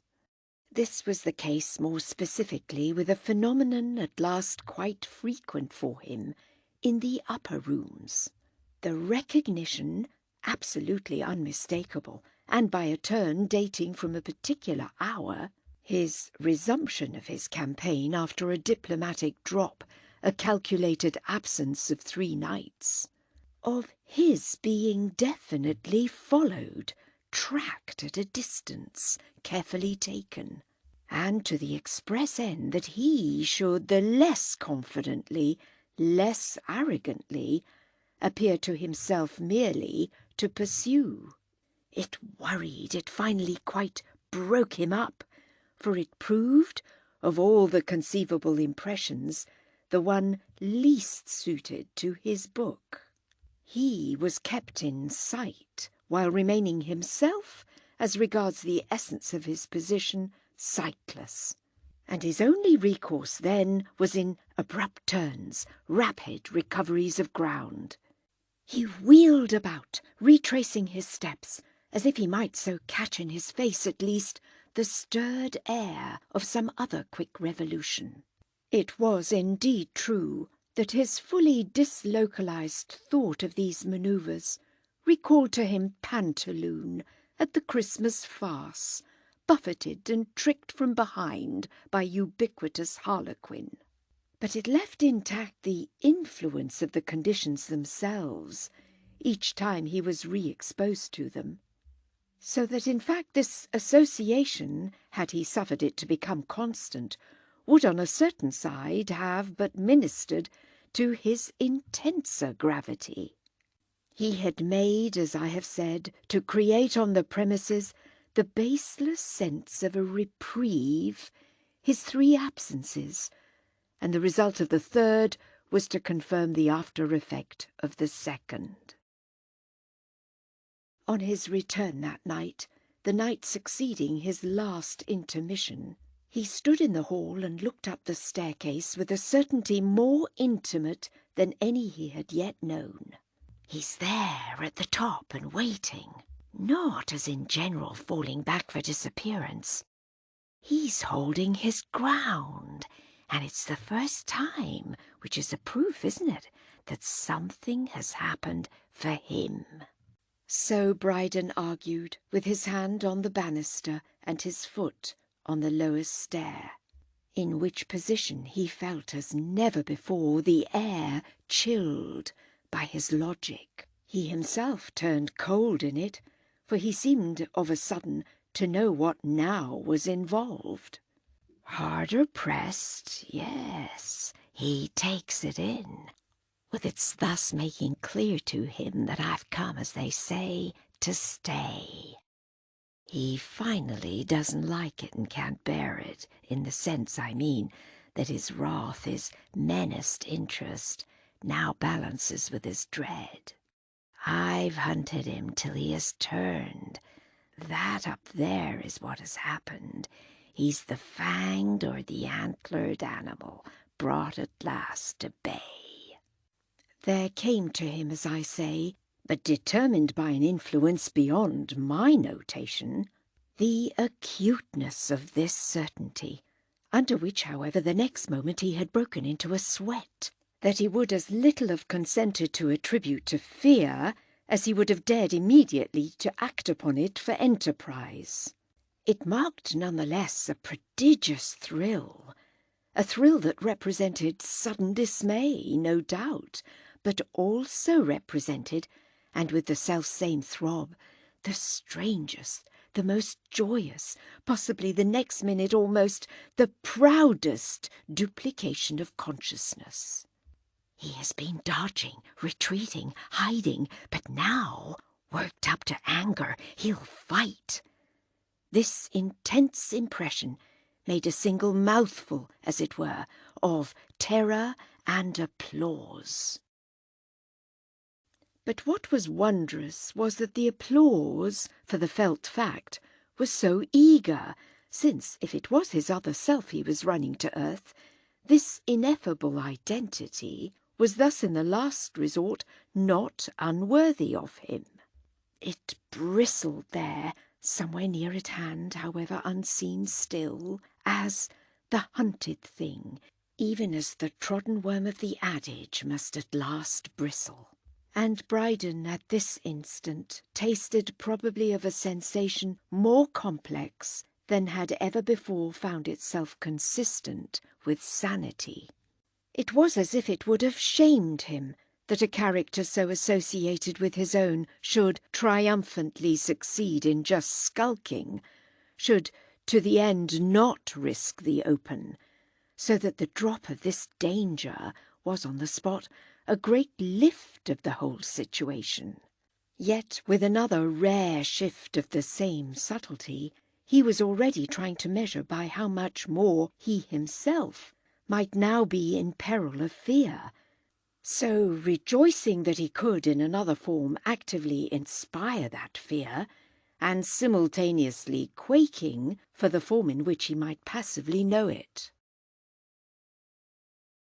This was the case more specifically with a phenomenon at last quite frequent for him in the upper rooms, the recognition, absolutely unmistakable, and by a turn dating from a particular hour, his resumption of his campaign after a diplomatic drop, a calculated absence of 3 nights, of his being definitely followed, tracked at a distance, carefully taken, and to the express end that he should the less confidently, less arrogantly, appear to himself merely to pursue. It worried, it finally quite broke him up, for it proved, of all the conceivable impressions, the one least suited to his book. He was kept in sight, while remaining himself, as regards the essence of his position, sightless, and his only recourse then was in abrupt turns, rapid recoveries of ground. He wheeled about, retracing his steps, as if he might so catch in his face at least the stirred air of some other quick revolution. It was indeed true that his fully dislocalized thought of these manoeuvres recalled to him Pantaloon at the Christmas farce, buffeted and tricked from behind by ubiquitous Harlequin. but it left intact the influence of the conditions themselves each time he was re-exposed to them. So that in fact this association, had he suffered it to become constant, would on a certain side have but ministered to his intenser gravity. He had made, as I have said, to create on the premises the baseless sense of a reprieve, his 3 absences, and the result of the third was to confirm the after-effect of the second. On his return that night, the night succeeding his last intermission, he stood in the hall and looked up the staircase with a certainty more intimate than any he had yet known. He's there at the top and waiting, not as in general falling back for disappearance. He's holding his ground, and it's the first time, which is a proof, isn't it, that something has happened for him. So Brydon argued, with his hand on the banister and his foot on the lowest stair, in which position he felt as never before the air chilled by his logic. He himself turned cold in it, for he seemed of a sudden to know what now was involved. Harder pressed, yes, he takes it in, with its thus making clear to him that I've come, as they say, to stay. He finally doesn't like it and can't bear it, in the sense, I mean, that his wrath, his menaced interest, now balances with his dread. I've hunted him till he has turned. That up there is what has happened. He's the fanged or the antlered animal, brought at last to bay. There came to him, as I say, but determined by an influence beyond my notation, the acuteness of this certainty, under which, however, the next moment he had broken into a sweat, that he would as little have consented to attribute to fear as he would have dared immediately to act upon it for enterprise. It marked none the less a prodigious thrill, a thrill that represented sudden dismay, no doubt, but also represented, and with the selfsame throb, the strangest, the most joyous, possibly the next minute almost the proudest duplication of consciousness. He has been dodging, retreating, hiding, but now, worked up to anger, he'll fight. This intense impression made a single mouthful, as it were, of terror and applause. But what was wondrous was that the applause, for the felt fact, was so eager, since, if it was his other self he was running to earth, this ineffable identity was thus in the last resort not unworthy of him. It bristled there, somewhere near at hand, however unseen still, as the hunted thing, even as the trodden worm of the adage must at last bristle. And Brydon at this instant tasted probably of a sensation more complex than had ever before found itself consistent with sanity. It was as if it would have shamed him that a character so associated with his own should triumphantly succeed in just skulking, should to the end not risk the open, so that the drop of this danger was on the spot a great lift of the whole situation. Yet, with another rare shift of the same subtlety, he was already trying to measure by how much more he himself might now be in peril of fear. So, rejoicing that he could in another form actively inspire that fear, and simultaneously quaking for the form in which he might passively know it.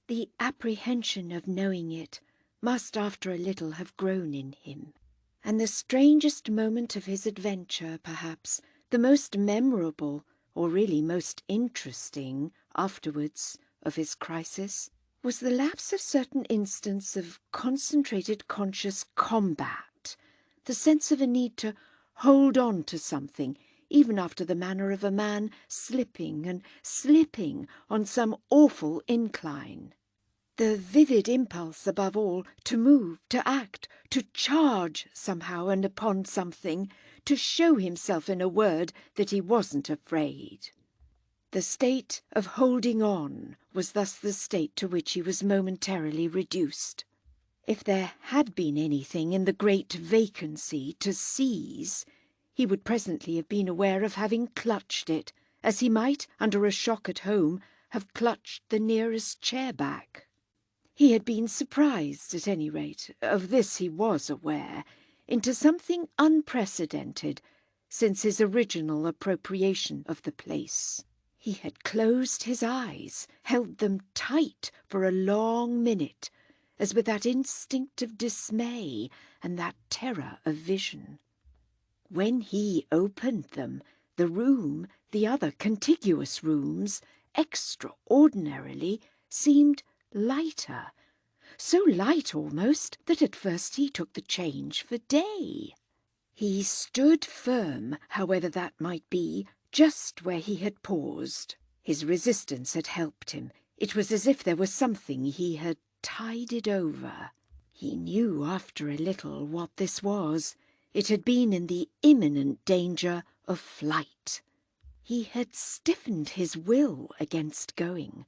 The apprehension of knowing it must after a little have grown in him, and the strangest moment of his adventure, perhaps, the most memorable, or really most interesting, afterwards, of his crisis, was the lapse of certain instants of concentrated conscious combat, the sense of a need to hold on to something, even after the manner of a man slipping and slipping on some awful incline. The vivid impulse, above all, to move, to act, to charge somehow and upon something, to show himself, in a word, that he wasn't afraid. The state of holding on was thus the state to which he was momentarily reduced. If there had been anything in the great vacancy to seize, he would presently have been aware of having clutched it, as he might, under a shock at home, have clutched the nearest chair back. He had been surprised, at any rate, of this he was aware, into something unprecedented since his original appropriation of the place. He had closed his eyes, held them tight for a long minute, as with that instinct of dismay and that terror of vision. When he opened them, the room, the other contiguous rooms, extraordinarily seemed lighter, so light almost that at first he took the change for day. He stood firm, however that might be, just where he had paused. His resistance had helped him. It was as if there was something he had tided over. He knew after a little what this was. It had been in the imminent danger of flight. He had stiffened his will against going.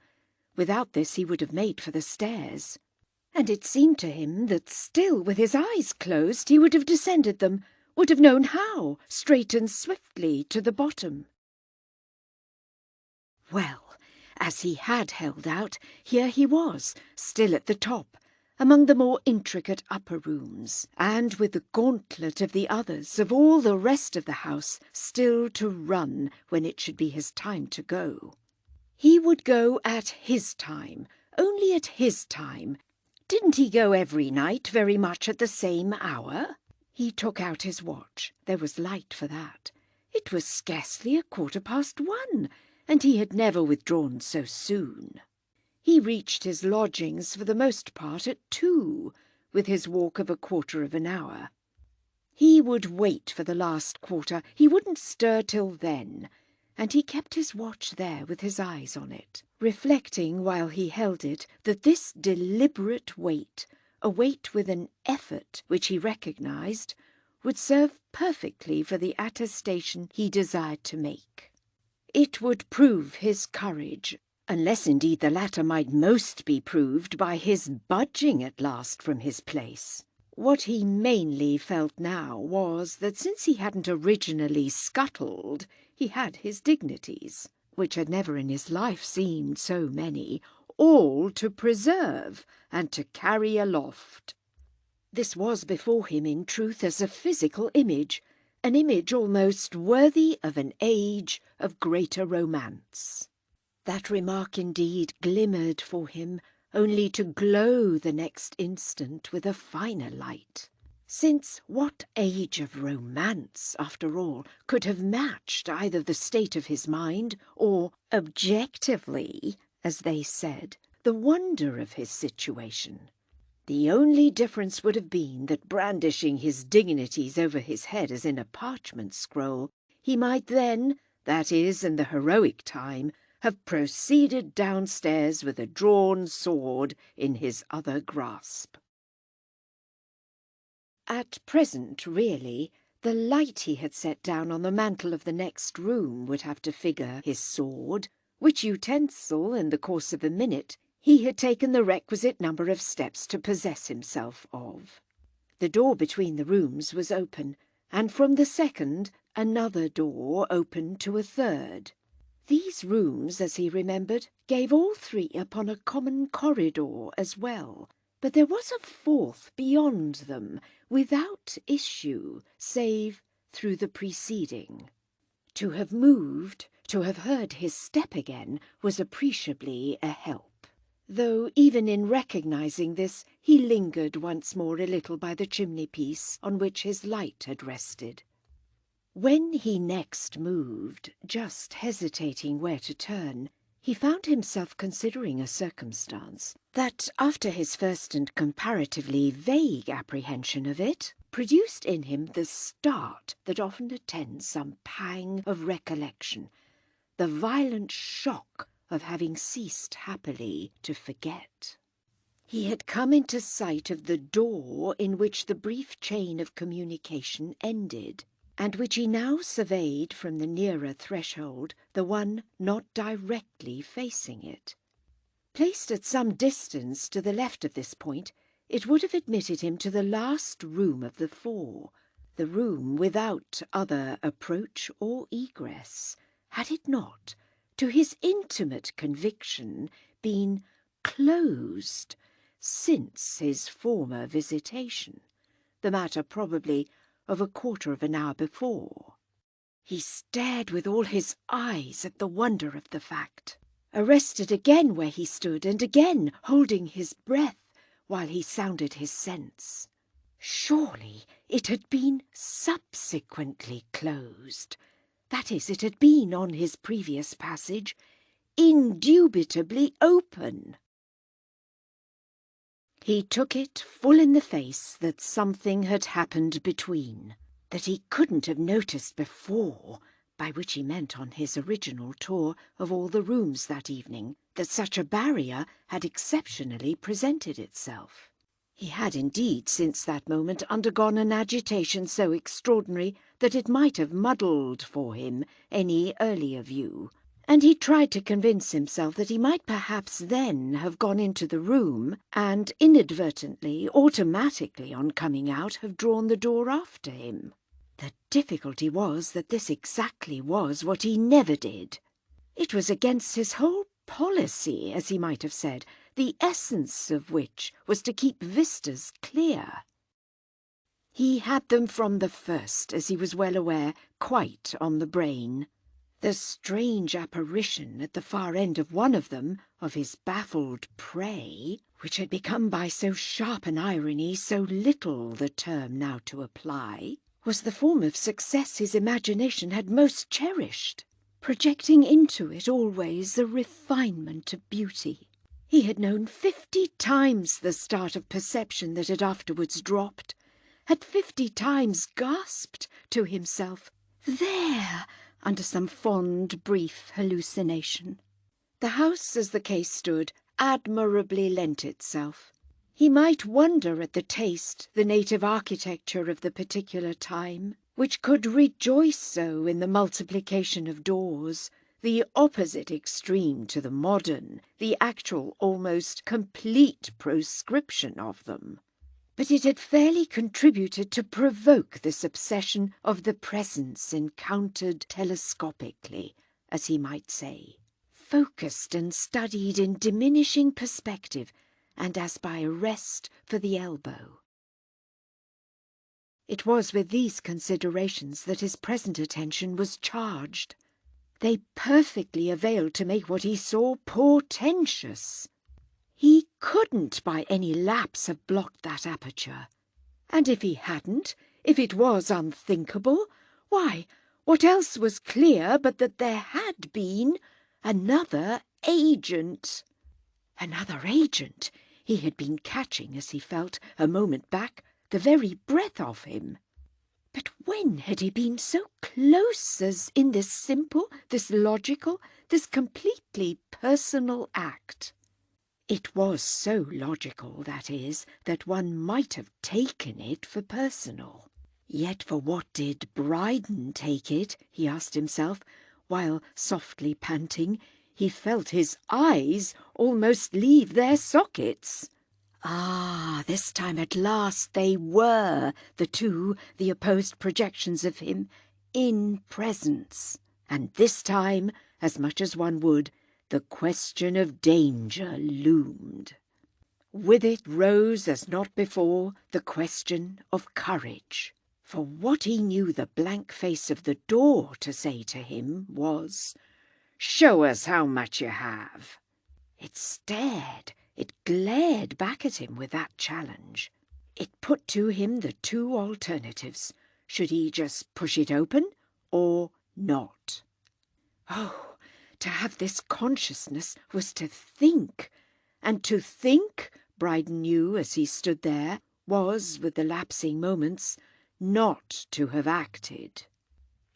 Without this he would have made for the stairs. And it seemed to him that still with his eyes closed he would have descended them, would have known how, straight and swiftly to the bottom. Well, as he had held out, here he was, still at the top, among the more intricate upper rooms, and with the gauntlet of the others, of all the rest of the house, still to run when it should be his time to go. He would go at his time, only at his time. Didn't he go every night very much at the same hour? He took out his watch. There was light for that. It was scarcely 1:15, and he had never withdrawn so soon. He reached his lodgings for the most part at 2, with his walk of 1/4 of an hour. He would wait for the last quarter. He wouldn't stir till then, and he kept his watch there with his eyes on it, reflecting while he held it that this deliberate wait, a wait with an effort which he recognized, would serve perfectly for the attestation he desired to make. It would prove his courage, unless indeed the latter might most be proved by his budging at last from his place. What he mainly felt now was that since he hadn't originally scuttled, he had his dignities, which had never in his life seemed so many, all to preserve and to carry aloft. This was before him in truth as a physical image, an image almost worthy of an age of greater romance. That remark indeed glimmered for him, only to glow the next instant with a finer light. Since what age of romance, after all, could have matched either the state of his mind or, objectively, as they said, the wonder of his situation? The only difference would have been that, brandishing his dignities over his head as in a parchment scroll, he might then, that is, in the heroic time, have proceeded downstairs with a drawn sword in his other grasp. At present, really, the light he had set down on the mantel of the next room would have to figure his sword, which utensil, in the course of a minute, he had taken the requisite number of steps to possess himself of. The door between the rooms was open, and from the second another door opened to a third. These rooms, as he remembered, gave all three upon a common corridor as well, but there was a fourth beyond them, without issue, save through the preceding. To have moved, to have heard his step again, was appreciably a help, though even in recognizing this he lingered once more a little by the chimney-piece on which his light had rested. When he next moved, just hesitating where to turn, he found himself considering a circumstance that, after his first and comparatively vague apprehension of it, produced in him the start that often attends some pang of recollection, the violent shock of having ceased happily to forget. He had come into sight of the door in which the brief chain of communication ended, and which he now surveyed from the nearer threshold, the one not directly facing it. Placed at some distance to the left of this point, it would have admitted him to the last room of the four, the room without other approach or egress, had it not, to his intimate conviction, been closed since his former visitation, the matter probably of a quarter of an hour before. He stared with all his eyes at the wonder of the fact, arrested again where he stood and again holding his breath while he sounded his sense. Surely it had been subsequently closed. That is, it had been on his previous passage indubitably open. He took it full in the face that something had happened between, that he couldn't have noticed before, by which he meant on his original tour of all the rooms that evening, that such a barrier had exceptionally presented itself. He had indeed since that moment undergone an agitation so extraordinary that it might have muddled for him any earlier view, and he tried to convince himself that he might perhaps then have gone into the room and inadvertently, automatically on coming out, have drawn the door after him. The difficulty was that this exactly was what he never did. It was against his whole policy, as he might have said, the essence of which was to keep vistas clear. He had them from the first, as he was well aware, quite on the brain. The strange apparition at the far end of one of them, of his baffled prey, which had become by so sharp an irony so little the term now to apply, was the form of success his imagination had most cherished, projecting into it always the refinement of beauty. He had known 50 times the start of perception that had afterwards dropped, had 50 times gasped to himself, there, under some fond, brief hallucination. The house, as the case stood, admirably lent itself. He might wonder at the taste, the native architecture of the particular time, which could rejoice so in the multiplication of doors, the opposite extreme to the modern, the actual, almost complete proscription of them. But it had fairly contributed to provoke this obsession of the presence encountered telescopically, as he might say, focused and studied in diminishing perspective, and as by a rest for the elbow. It was with these considerations that his present attention was charged. They perfectly availed to make what he saw portentous. He couldn't by any lapse have blocked that aperture. And if he hadn't, if it was unthinkable, why, what else was clear but that there had been another agent? Another agent! He had been catching, as he felt, a moment back, the very breath of him. But when had he been so close as in this simple, this logical, this completely personal act? It was so logical, that is, that one might have taken it for personal. Yet for what did Brydon take it, he asked himself, while, softly panting, he felt his eyes almost leave their sockets. Ah, this time at last they were, the two, the opposed projections of him, in presence. And this time, as much as one would, the question of danger loomed. With it rose, as not before, the question of courage. For what he knew the blank face of the door to say to him was, "Show us how much you have." It stared, it glared back at him with that challenge. It put to him the two alternatives. Should he just push it open or not? Oh, to have this consciousness was to think, and to think, Brydon knew as he stood there, was, with the lapsing moments, not to have acted.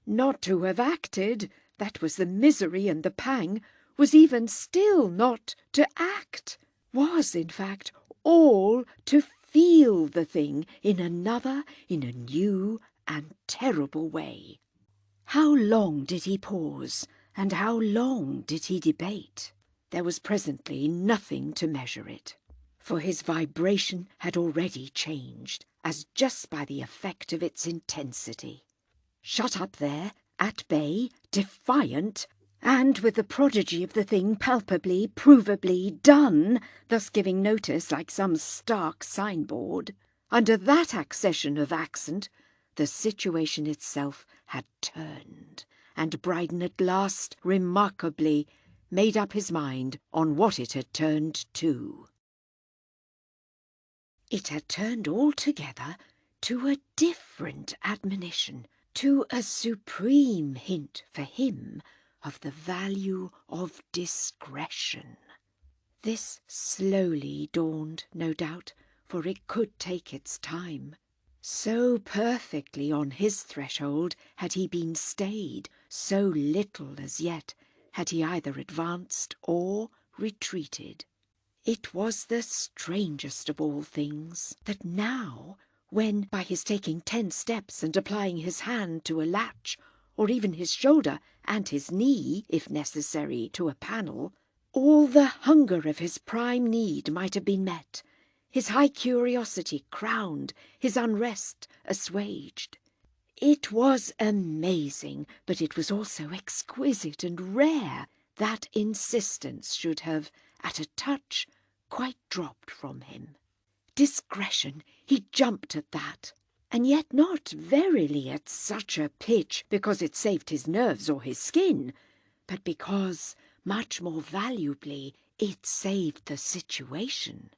Not to have acted, that was the misery and the pang, was even still not to act, was, in fact, all to feel the thing in another, in a new and terrible way. How long did he pause, and how long did he debate? There was presently nothing to measure it, for his vibration had already changed, as just by the effect of its intensity. Shut up there, at bay, defiant, and with the prodigy of the thing palpably, provably done, thus giving notice like some stark signboard, under that accession of accent, the situation itself had turned, and Brydon at last, remarkably, made up his mind on what it had turned to. It had turned altogether to a different admonition, to a supreme hint for him of the value of discretion. This slowly dawned, no doubt, for it could take its time. So perfectly on his threshold had he been stayed, so little as yet had he either advanced or retreated. It was the strangest of all things that now, when, by his taking 10 steps and applying his hand to a latch, or even his shoulder and his knee, if necessary, to a panel, all the hunger of his prime need might have been met, his high curiosity crowned, his unrest assuaged. It was amazing, but it was also exquisite and rare, that insistence should have, at a touch, quite dropped from him. Discretion, he jumped at that, and yet not verily at such a pitch because it saved his nerves or his skin, but because, much more valuably, it saved the situation.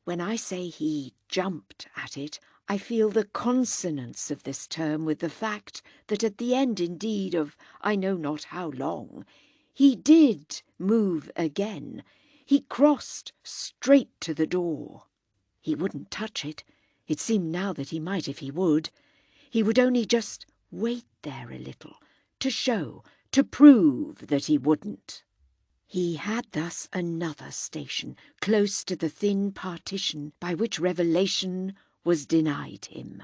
When I say he jumped at it, I feel the consonance of this term with the fact that at the end, indeed, of I know not how long, he did move again. He crossed straight to the door. He wouldn't touch it. It seemed now that he might if he would. He would only just wait there a little, to show, to prove that he wouldn't. He had thus another station, close to the thin partition by which revelation was denied him.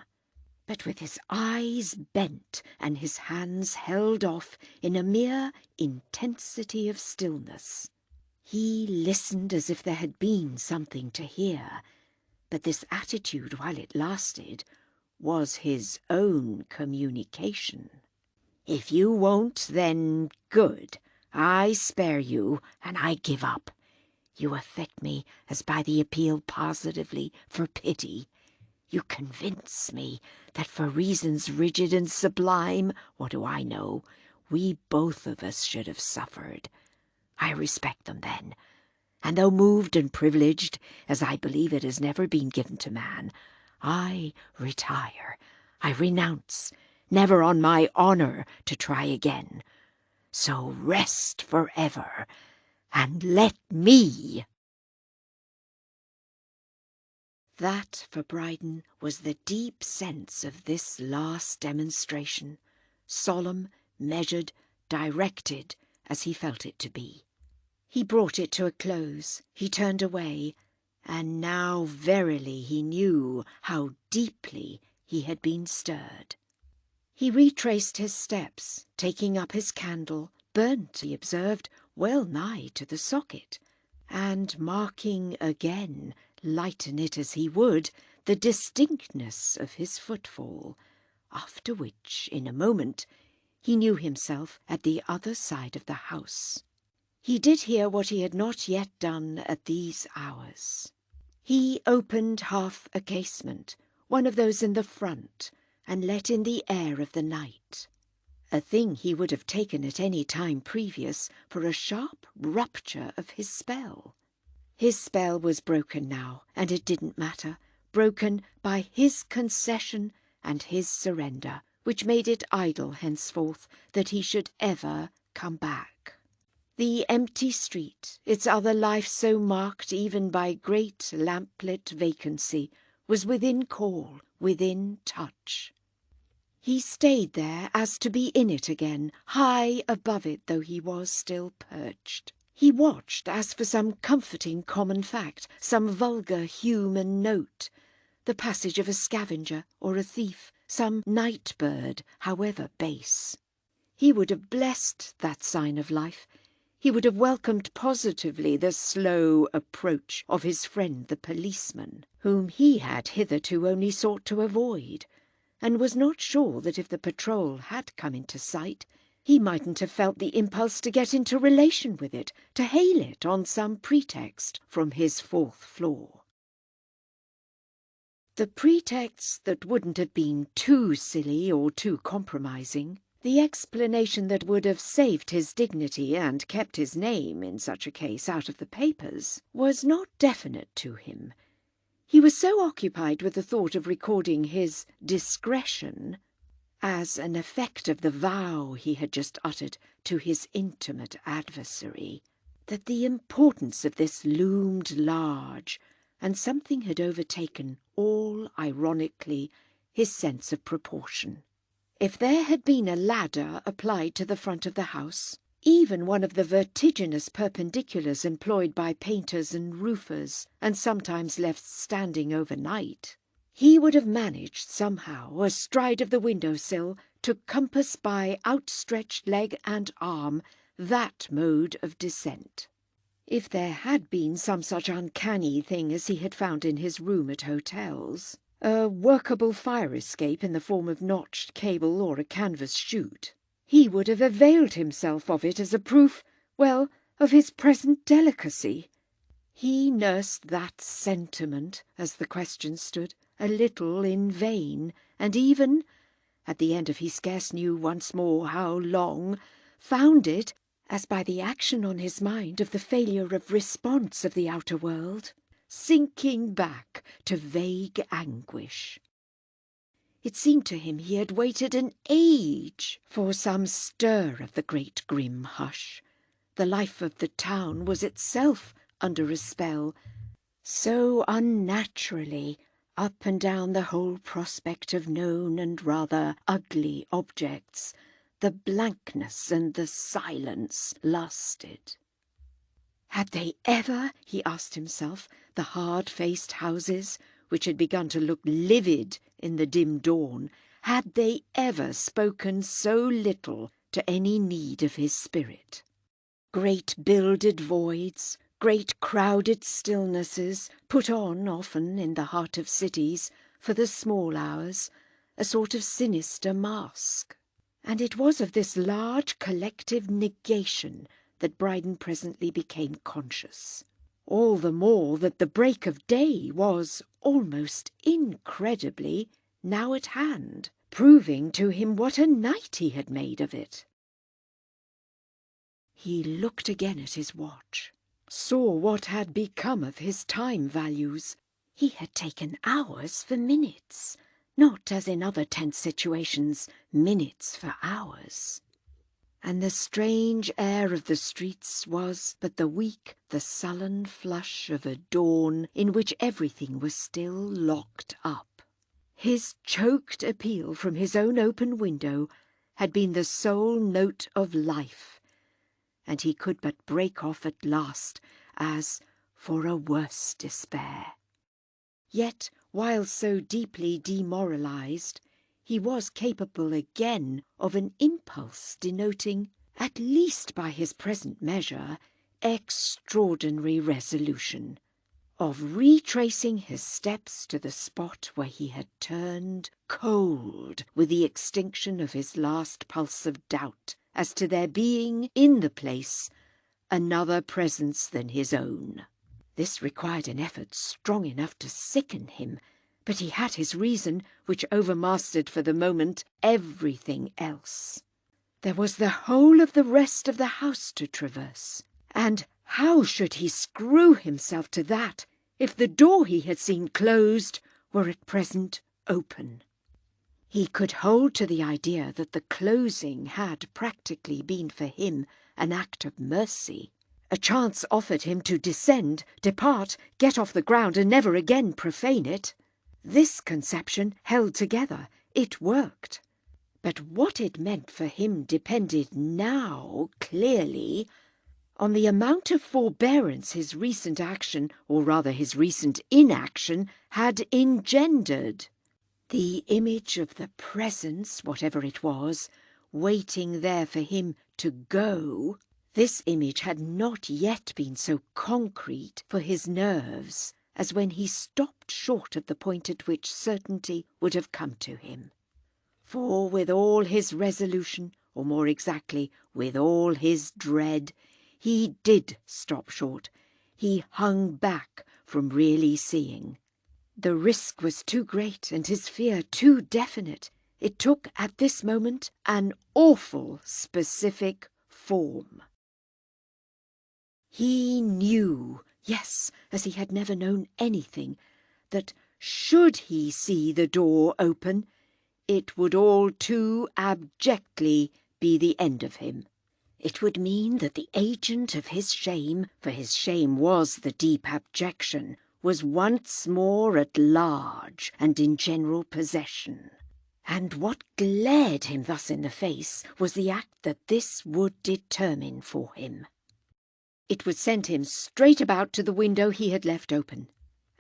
But with his eyes bent and his hands held off in a mere intensity of stillness, he listened as if there had been something to hear, but this attitude, while it lasted, was his own communication. If you won't, then good. I spare you, and I give up. You affect me as by the appeal positively for pity. You convince me that for reasons rigid and sublime, what do I know, we both of us should have suffered. I respect them then, and though moved and privileged, as I believe it has never been given to man, I retire, I renounce, never on my honour to try again. So rest forever, and let me. That, for Brydon, was the deep sense of this last demonstration, solemn, measured, directed, as he felt it to be. He brought it to a close, he turned away, and now verily he knew how deeply he had been stirred. He retraced his steps, taking up his candle, burnt, he observed, well nigh to the socket, and marking again, lighten it as he would, the distinctness of his footfall, after which, in a moment, he knew himself at the other side of the house. He did hear what he had not yet done at these hours. He opened half a casement, one of those in the front, and let in the air of the night, a thing he would have taken at any time previous for a sharp rupture of his spell. His spell was broken now, and it didn't matter, broken by his concession and his surrender, which made it idle henceforth that he should ever come back. The empty street, its other life so marked even by great lamplit vacancy, was within call, within touch. He stayed there as to be in it again, high above it though he was still perched. He watched as for some comforting common fact, some vulgar human note, the passage of a scavenger or a thief, some night bird, however base. He would have blessed that sign of life. He would have welcomed positively the slow approach of his friend the policeman, whom he had hitherto only sought to avoid, and was not sure that if the patrol had come into sight, he mightn't have felt the impulse to get into relation with it, to hail it on some pretext from his 4th floor. The pretext that wouldn't have been too silly or too compromising, the explanation that would have saved his dignity and kept his name in such a case out of the papers, was not definite to him. He was so occupied with the thought of recording his discretion as an effect of the vow he had just uttered to his intimate adversary, that the importance of this loomed large, and something had overtaken, all ironically, his sense of proportion. If there had been a ladder applied to the front of the house, even one of the vertiginous perpendiculars employed by painters and roofers, and sometimes left standing overnight, he would have managed somehow, astride of the window-sill, to compass by outstretched leg and arm that mode of descent. If there had been some such uncanny thing as he had found in his room at hotels, a workable fire escape in the form of notched cable or a canvas chute, he would have availed himself of it as a proof, well, of his present delicacy. He nursed that sentiment, as the question stood, a little in vain, and even, at the end of he scarce knew once more how long, found it, as by the action on his mind of the failure of response of the outer world, sinking back to vague anguish. It seemed to him he had waited an age for some stir of the great grim hush. The life of the town was itself under a spell, so unnaturally up and down the whole prospect of known and rather ugly objects, the blankness and the silence lasted. Had they ever, he asked himself, the hard-faced houses, which had begun to look livid in the dim dawn, had they ever spoken so little to any need of his spirit? Great builded voids, great crowded stillnesses, put on often in the heart of cities, for the small hours, a sort of sinister mask. And it was of this large collective negation that Brydon presently became conscious. All the more that the break of day was, almost incredibly, now at hand, proving to him what a night he had made of it. He looked again at his watch, saw what had become of his time values. He had taken hours for minutes, not as in other tense situations, minutes for hours. And the strange air of the streets was but the weak, the sullen flush of a dawn in which everything was still locked up. His choked appeal from his own open window had been the sole note of life, and he could but break off at last as for a worse despair. Yet, while so deeply demoralized, he was capable again of an impulse denoting, at least by his present measure, extraordinary resolution, of retracing his steps to the spot where he had turned cold with the extinction of his last pulse of doubt as to there being in the place another presence than his own. This required an effort strong enough to sicken him, but he had his reason, which overmastered for the moment everything else. There was the whole of the rest of the house to traverse, and how should he screw himself to that if the door he had seen closed were at present open? He could hold to the idea that the closing had practically been for him an act of mercy, a chance offered him to descend, depart, get off the ground, and never again profane it. This conception held together. It worked. But what it meant for him depended now, clearly, on the amount of forbearance his recent action, or rather his recent inaction, had engendered. The image of the presence, whatever it was, waiting there for him to go, this image had not yet been so concrete for his nerves as when he stopped short of the point at which certainty would have come to him. For with all his resolution, or more exactly, with all his dread, he did stop short. He hung back from really seeing. The risk was too great and his fear too definite. It took at this moment an awful specific form. He knew, yes, as he had never known anything, that should he see the door open, it would all too abjectly be the end of him. It would mean that the agent of his shame, for his shame was the deep abjection, was once more at large and in general possession. And what glared him thus in the face was the act that this would determine for him. It would send him straight about to the window he had left open,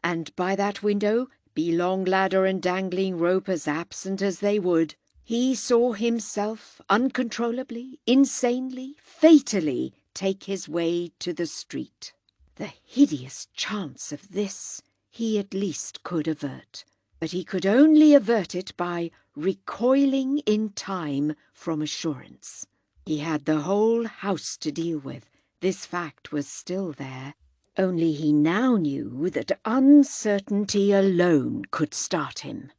and by that window, be long ladder and dangling rope as absent as they would, he saw himself uncontrollably, insanely, fatally take his way to the street. The hideous chance of this he at least could avert, but he could only avert it by recoiling in time from assurance. He had the whole house to deal with. This fact was still there, only he now knew that uncertainty alone could start him.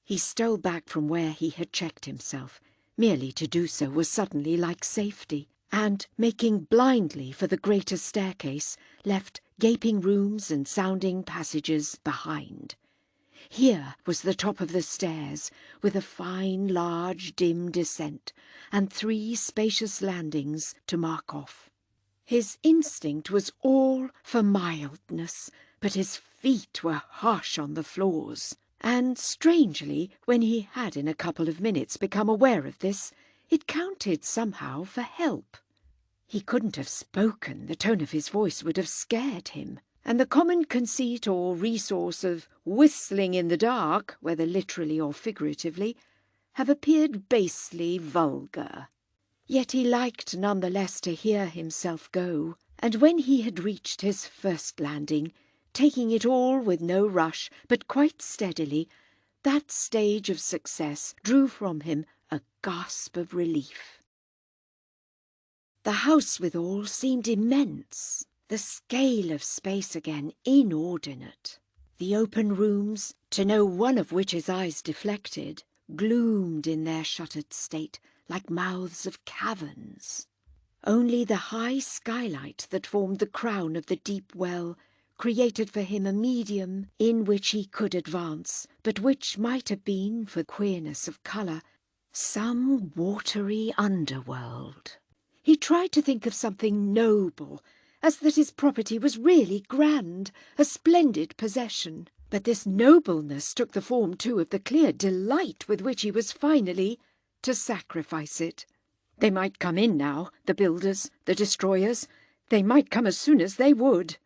He stole back from where he had checked himself. Merely to do so was suddenly like safety, and, making blindly for the greater staircase, left gaping rooms and sounding passages behind. Here was the top of the stairs, with a fine, large, dim descent, and 3 spacious landings to mark off. His instinct was all for mildness, but his feet were harsh on the floors. And strangely, when he had in a couple of minutes become aware of this, it counted somehow for help. He couldn't have spoken, the tone of his voice would have scared him, and the common conceit or resource of whistling in the dark, whether literally or figuratively, have appeared basely vulgar. Yet he liked none the less to hear himself go, and when he had reached his first landing, taking it all with no rush, but quite steadily, that stage of success drew from him a gasp of relief. The house withal seemed immense, the scale of space again inordinate. The open rooms, to no one of which his eyes deflected, gloomed in their shuttered state like mouths of caverns. Only the high skylight that formed the crown of the deep well created for him a medium in which he could advance, but which might have been, for queerness of colour, some watery underworld. He tried to think of something noble, as that his property was really grand, a splendid possession. But this nobleness took the form too of the clear delight with which he was finally to sacrifice it. They might come in now, the builders, the destroyers. They might come as soon as they would.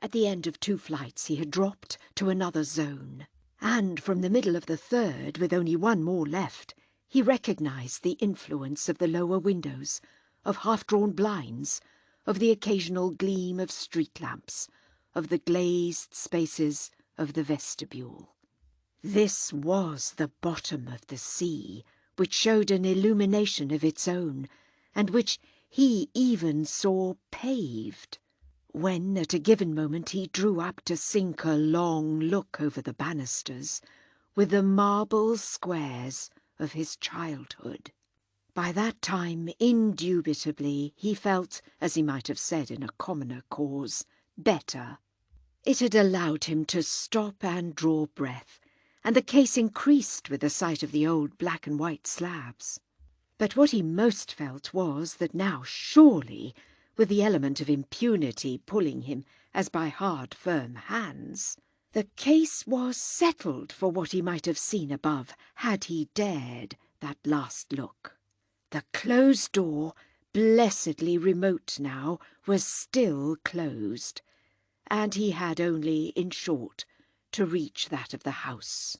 At the end of 2 flights he had dropped to another zone, and from the middle of the 3rd, with only 1 more left, he recognised the influence of the lower windows, of half-drawn blinds, of the occasional gleam of street lamps, of the glazed spaces of the vestibule. This was the bottom of the sea, which showed an illumination of its own, and which he even saw paved. When at a given moment he drew up to sink a long look over the banisters, with the marble squares of his childhood. By that time, indubitably, he felt, as he might have said in a commoner cause, better. It had allowed him to stop and draw breath, and the case increased with the sight of the old black and white slabs. But what he most felt was that now surely, with the element of impunity pulling him as by hard, firm hands, the case was settled for what he might have seen above had he dared that last look. The closed door blessedly remote now, was still closed, and he had only, in short, to reach that of the house.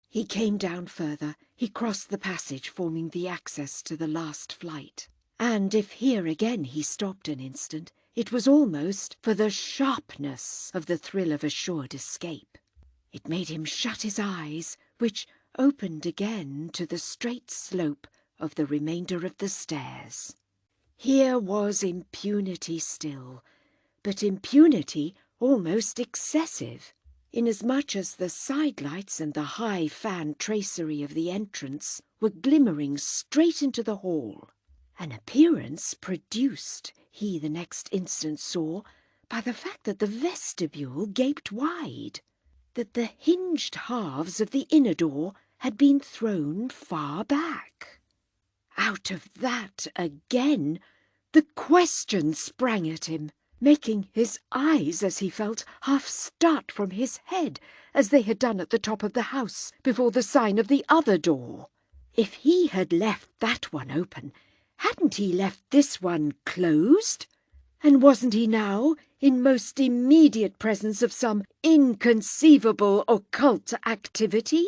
He came down further. He crossed the passage forming the access to the last flight. And if here again he stopped an instant, it was almost for the sharpness of the thrill of assured escape. It made him shut his eyes, which opened again to the straight slope of the remainder of the stairs. Here was impunity still, but impunity almost excessive, inasmuch as the sidelights and the high fan tracery of the entrance were glimmering straight into the hall, an appearance produced, he the next instant saw, by the fact that the vestibule gaped wide, that the hinged halves of the inner door had been thrown far back. Out of that again the question sprang at him, making his eyes, as he felt, half start from his head, as they had done at the top of the house before the sign of the other door. If he had left that one open, hadn't he left this one closed? And wasn't he now in most immediate presence of some inconceivable occult activity?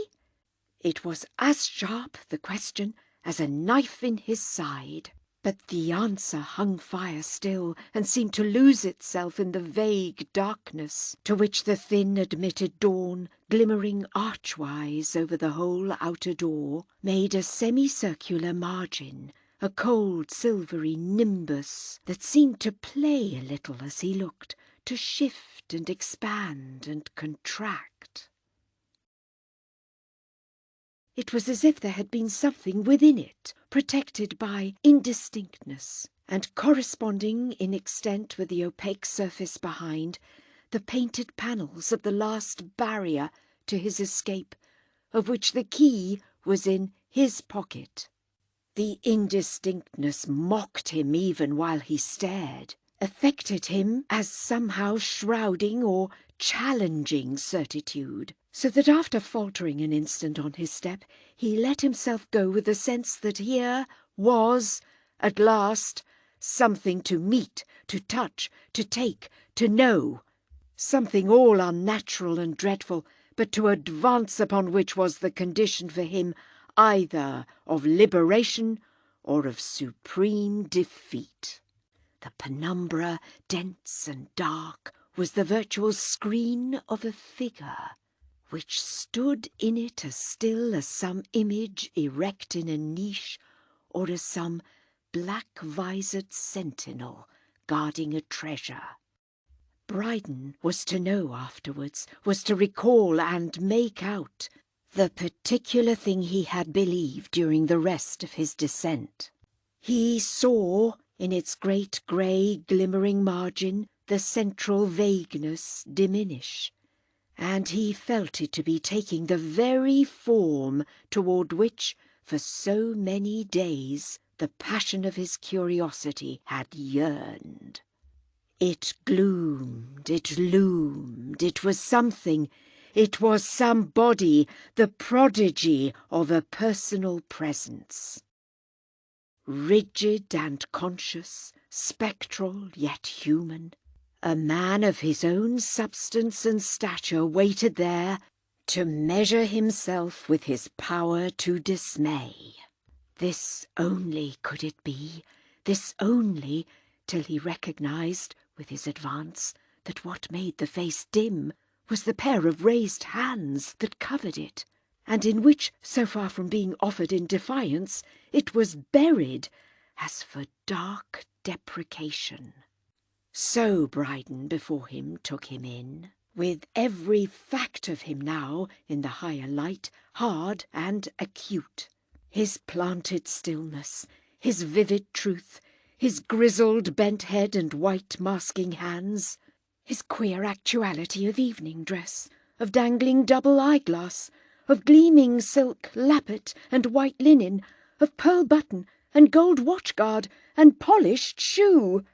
It was as sharp, the question, as a knife in his side. But the answer hung fire still, and seemed to lose itself in the vague darkness, to which the thin admitted dawn, glimmering archwise over the whole outer door, made a semicircular margin, a cold silvery nimbus that seemed to play a little as he looked, to shift and expand and contract. It was as if there had been something within it, protected by indistinctness, and corresponding in extent with the opaque surface behind, the painted panels of the last barrier to his escape, of which the key was in his pocket. The indistinctness mocked him even while he stared, affected him as somehow shrouding or challenging certitude, so that after faltering an instant on his step, he let himself go with the sense that here was, at last, something to meet, to touch, to take, to know, something all unnatural and dreadful, but to advance upon which was the condition for him either of liberation or of supreme defeat. The penumbra, dense and dark, was the virtual screen of a figure, which stood in it as still as some image erect in a niche, or as some black-visored sentinel guarding a treasure. Brydon was to know afterwards, was to recall and make out the particular thing he had believed during the rest of his descent. He saw, in its great grey glimmering margin, the central vagueness diminish, and he felt it to be taking the very form toward which, for so many days, the passion of his curiosity had yearned. It gloomed, it loomed, it was something, it was somebody, the prodigy of a personal presence. Rigid and conscious, spectral yet human, a man of his own substance and stature waited there to measure himself with his power to dismay. This only could it be, this only, till he recognized, with his advance, that what made the face dim was the pair of raised hands that covered it, and in which, so far from being offered in defiance, it was buried as for dark deprecation. So Brydon before him took him in, with every fact of him now in the higher light, hard and acute. His planted stillness, his vivid truth, his grizzled bent head and white masking hands, his queer actuality of evening dress, of dangling double eyeglass, of gleaming silk lappet and white linen, of pearl button and gold watchguard and polished shoe.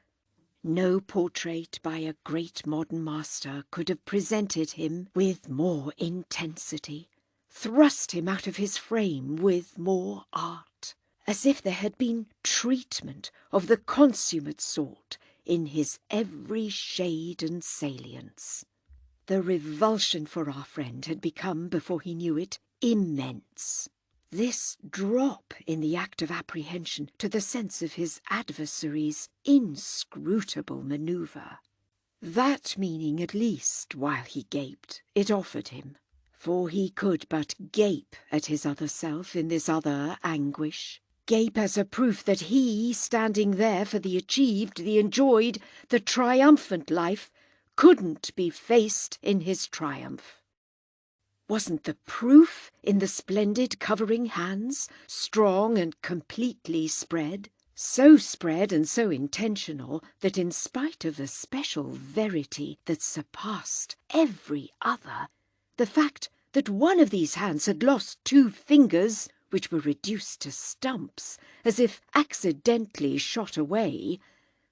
No portrait by a great modern master could have presented him with more intensity, thrust him out of his frame with more art, as if there had been treatment of the consummate sort in his every shade and salience. The revulsion for our friend had become, before he knew it, immense. This drop in the act of apprehension to the sense of his adversary's inscrutable manoeuvre. That meaning, at least, while he gaped, it offered him, for he could but gape at his other self in this other anguish, gape as a proof that he, standing there for the achieved, the enjoyed, the triumphant life, couldn't be faced in his triumph. Wasn't the proof in the splendid covering hands, strong and completely spread? So spread and so intentional that in spite of a special verity that surpassed every other, the fact that one of these hands had lost 2 fingers, which were reduced to stumps, as if accidentally shot away,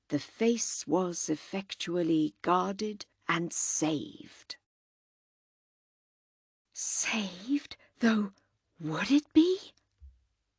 the face was effectually guarded and saved. Saved, though would it be?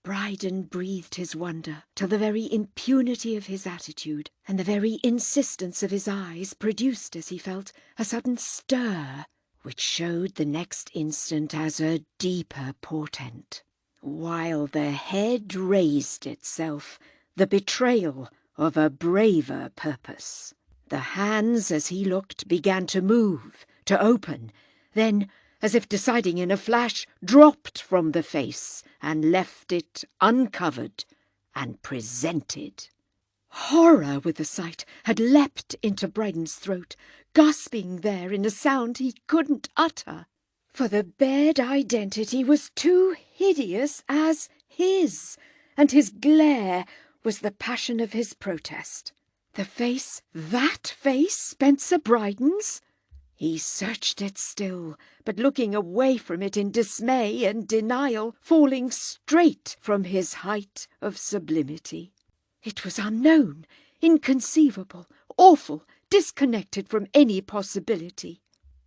Brydon breathed his wonder till the very impunity of his attitude and the very insistence of his eyes produced, as he felt, a sudden stir, which showed the next instant as a deeper portent, while the head raised itself, the betrayal of a braver purpose. The hands, as he looked, began to move, to open, then, as if deciding in a flash, dropped from the face and left it uncovered and presented. Horror with the sight had leapt into Brydon's throat, gasping there in a sound he couldn't utter, for the bared identity was too hideous as his, and his glare was the passion of his protest. The face, that face, Spencer Brydon's? He searched it still, but looking away from it in dismay and denial, falling straight from his height of sublimity. It was unknown, inconceivable, awful, disconnected from any possibility.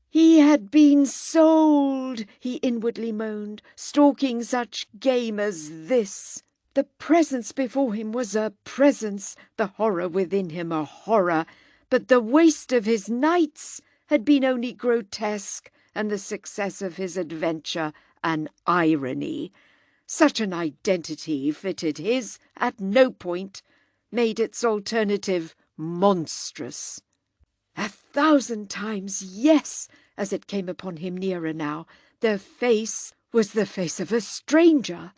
He had been sold, he inwardly moaned, stalking such game as this. The presence before him was a presence, the horror within him a horror, but the waste of his nights had been only grotesque, and the success of his adventure an irony. Such an identity fitted his at no point, made its alternative monstrous. 1,000 times yes, as it came upon him nearer now. The face was the face of a stranger.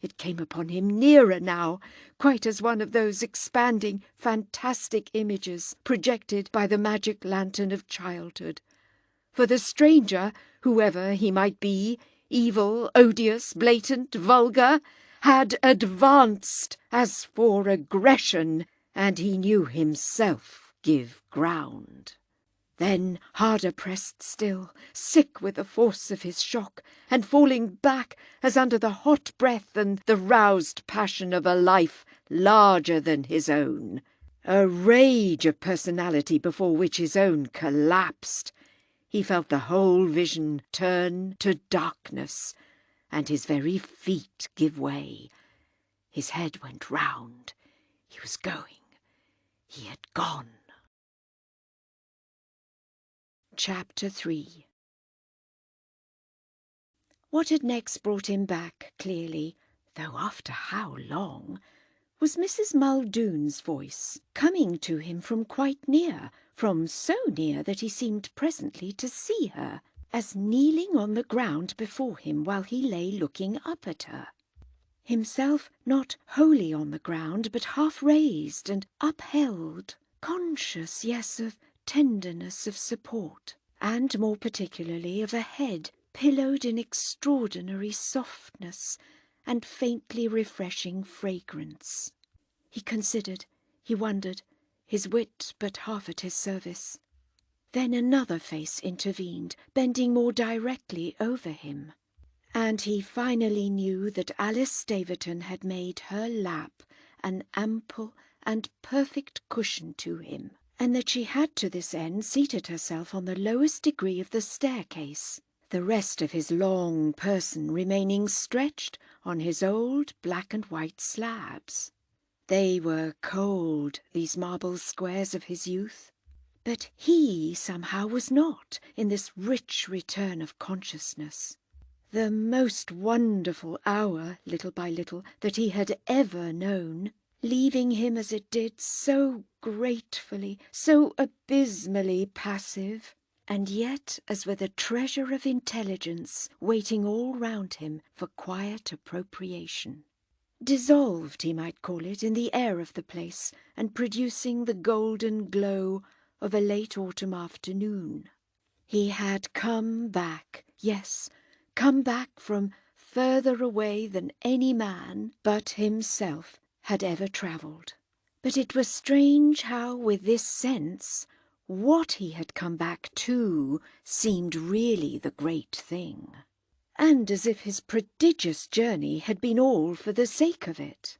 It came upon him nearer now, quite as one of those expanding, fantastic images projected by the magic lantern of childhood. For the stranger, whoever he might be, evil, odious, blatant, vulgar, had advanced as for aggression, and he knew himself give ground. Then, harder pressed still, sick with the force of his shock, and falling back as under the hot breath and the roused passion of a life larger than his own, a rage of personality before which his own collapsed, he felt the whole vision turn to darkness, and his very feet give way. His head went round. He was going. He had gone. Chapter 3. What had next brought him back, clearly, though after how long, was Mrs. Muldoon's voice, coming to him from quite near, from so near that he seemed presently to see her, as kneeling on the ground before him while he lay looking up at her. Himself not wholly on the ground, but half raised and upheld, conscious, yes, of tenderness of support, and more particularly of a head pillowed in extraordinary softness and faintly refreshing fragrance. He considered, he wondered, his wit but half at his service. Then another face intervened, bending more directly over him, and he finally knew that Alice Staverton had made her lap an ample and perfect cushion to him, and that she had to this end seated herself on the lowest degree of the staircase, the rest of his long person remaining stretched on his old black and white slabs. They were cold, these marble squares of his youth, but he somehow was not in this rich return of consciousness. The most wonderful hour, little by little, that he had ever known, leaving him as it did so gratefully, so abysmally passive, and yet as with a treasure of intelligence waiting all round him for quiet appropriation. Dissolved, he might call it, in the air of the place, and producing the golden glow of a late autumn afternoon. He had come back, yes, come back from further away than any man but himself had ever travelled. But it was strange how, with this sense, what he had come back to seemed really the great thing, and as if his prodigious journey had been all for the sake of it.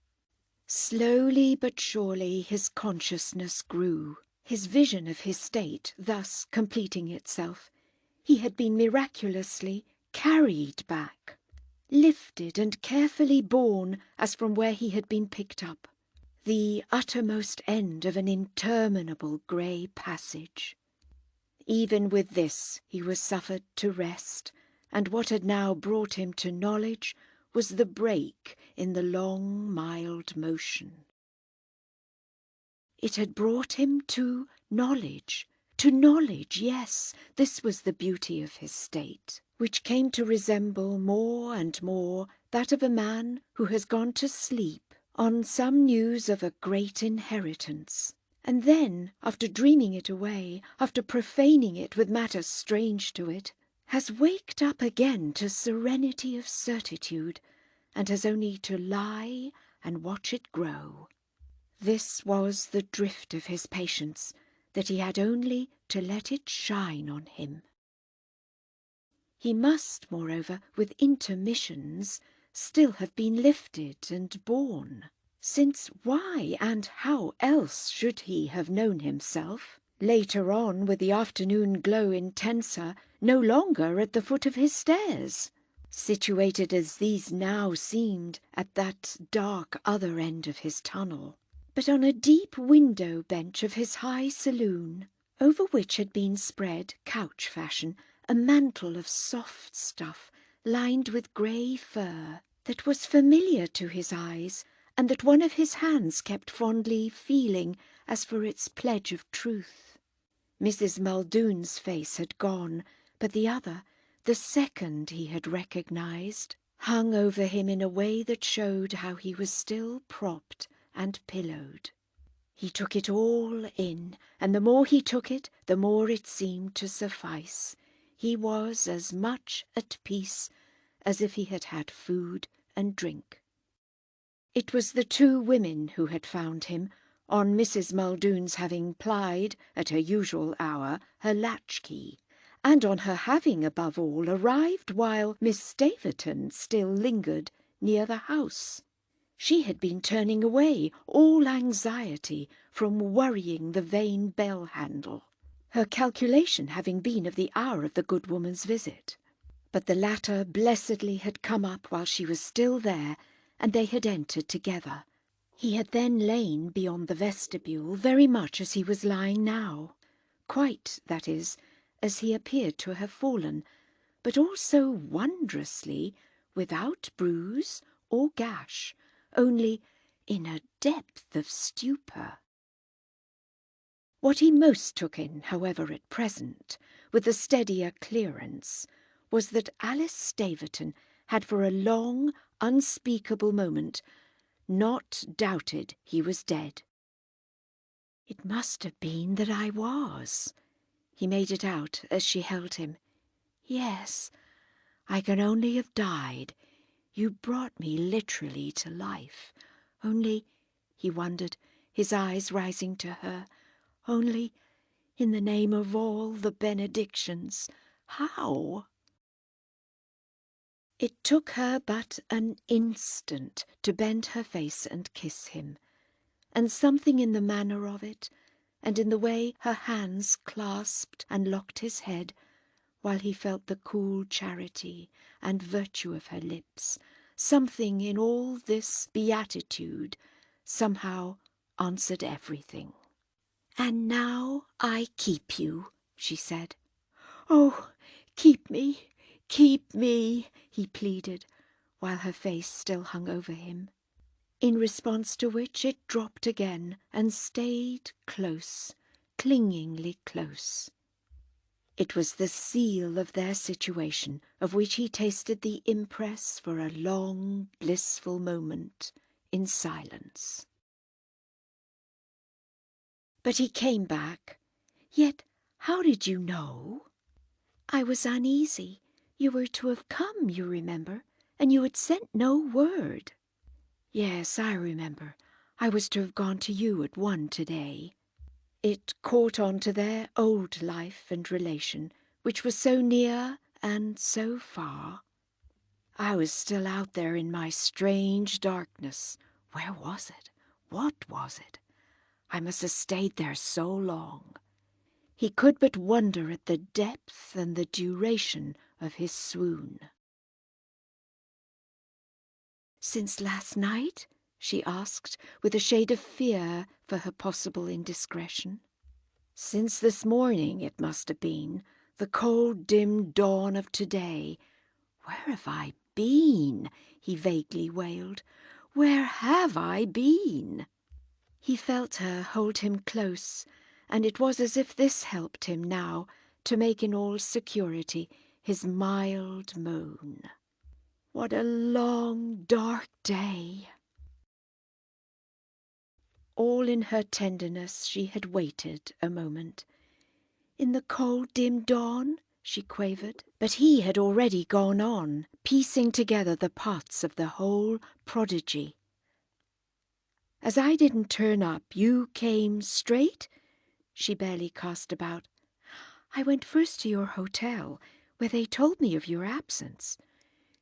Slowly but surely his consciousness grew, his vision of his state thus completing itself. He had been miraculously carried back, lifted and carefully borne as from where he had been picked up, the uttermost end of an interminable grey passage. Even with this he was suffered to rest, and what had now brought him to knowledge was the break in the long, mild motion. It had brought him to knowledge, yes, this was the beauty of his state, which came to resemble more and more that of a man who has gone to sleep on some news of a great inheritance, and then, after dreaming it away, after profaning it with matters strange to it, has waked up again to serenity of certitude, and has only to lie and watch it grow. This was the drift of his patience, that he had only to let it shine on him. He must, moreover, with intermissions, still have been lifted and borne, since why and how else should he have known himself, later on with the afternoon glow intenser, no longer at the foot of his stairs, situated as these now seemed at that dark other end of his tunnel, but on a deep window bench of his high saloon, over which had been spread, couch fashion, a mantle of soft stuff lined with grey fur that was familiar to his eyes, and that one of his hands kept fondly feeling as for its pledge of truth. Mrs. Muldoon's face had gone, but the other, the second he had recognised, hung over him in a way that showed how he was still propped and pillowed. He took it all in, and the more he took it, the more it seemed to suffice. He was as much at peace as if he had had food and drink. It was the two women who had found him, on Mrs. Muldoon's having plied, at her usual hour, her latchkey, and on her having, above all, arrived while Miss Staverton still lingered near the house. She had been turning away all anxiety from worrying the vain bell-handle, her calculation having been of the hour of the good woman's visit. But the latter blessedly had come up while she was still there, and they had entered together. He had then lain beyond the vestibule very much as he was lying now, quite, that is, as he appeared to have fallen, but also wondrously without bruise or gash, only in a depth of stupor. What he most took in, however, at present, with a steadier clearance, was that Alice Staverton had for a long, unspeakable moment not doubted he was dead. "It must have been that I was," he made it out as she held him. "Yes, I can only have died. You brought me literally to life. Only," he wondered, his eyes rising to her, "only, in the name of all the benedictions, how?" It took her but an instant to bend her face and kiss him, and something in the manner of it, and in the way her hands clasped and locked his head, while he felt the cool charity and virtue of her lips. Something in all this beatitude somehow answered everything. "And now I keep you," she said. "Oh, keep me, he pleaded, while her face still hung over him, in response to which it dropped again and stayed close, clingingly close. It was the seal of their situation, of which he tasted the impress for a long, blissful moment in silence. But he came back. "Yet how did you know?" "I was uneasy. You were to have come, you remember, and you had sent no word." "Yes, I remember. I was to have gone to you at 1 today. It caught on to their old life and relation, which was so near and so far. I was still out there in my strange darkness. Where was it? What was it? I must have stayed there so long." He could but wonder at the depth and the duration of his swoon. "Since last night?" she asked, with a shade of fear for her possible indiscretion. "Since this morning, it must have been, the cold, dim dawn of today. Where have I been?" he vaguely wailed. "Where have I been?" He felt her hold him close, and it was as if this helped him now to make in all security his mild moan. "What a long, dark day!" All in her tenderness she had waited a moment. "In the cold, dim dawn?" she quavered. But he had already gone on, piecing together the parts of the whole prodigy. "As I didn't turn up, you came straight?" She barely cast about. "I went first to your hotel, where they told me of your absence.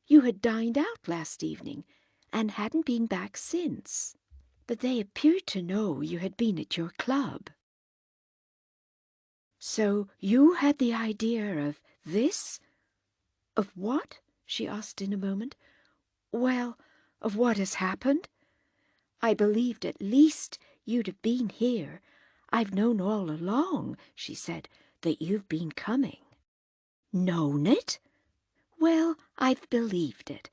You had dined out last evening, and hadn't been back since. But they appeared to know you had been at your club." "So you had the idea of this?" "Of what?" she asked in a moment. "Well, of what has happened. I believed at least you'd have been here. I've known all along," she said, "that you've been coming." "Known it?" "Well, I've believed it.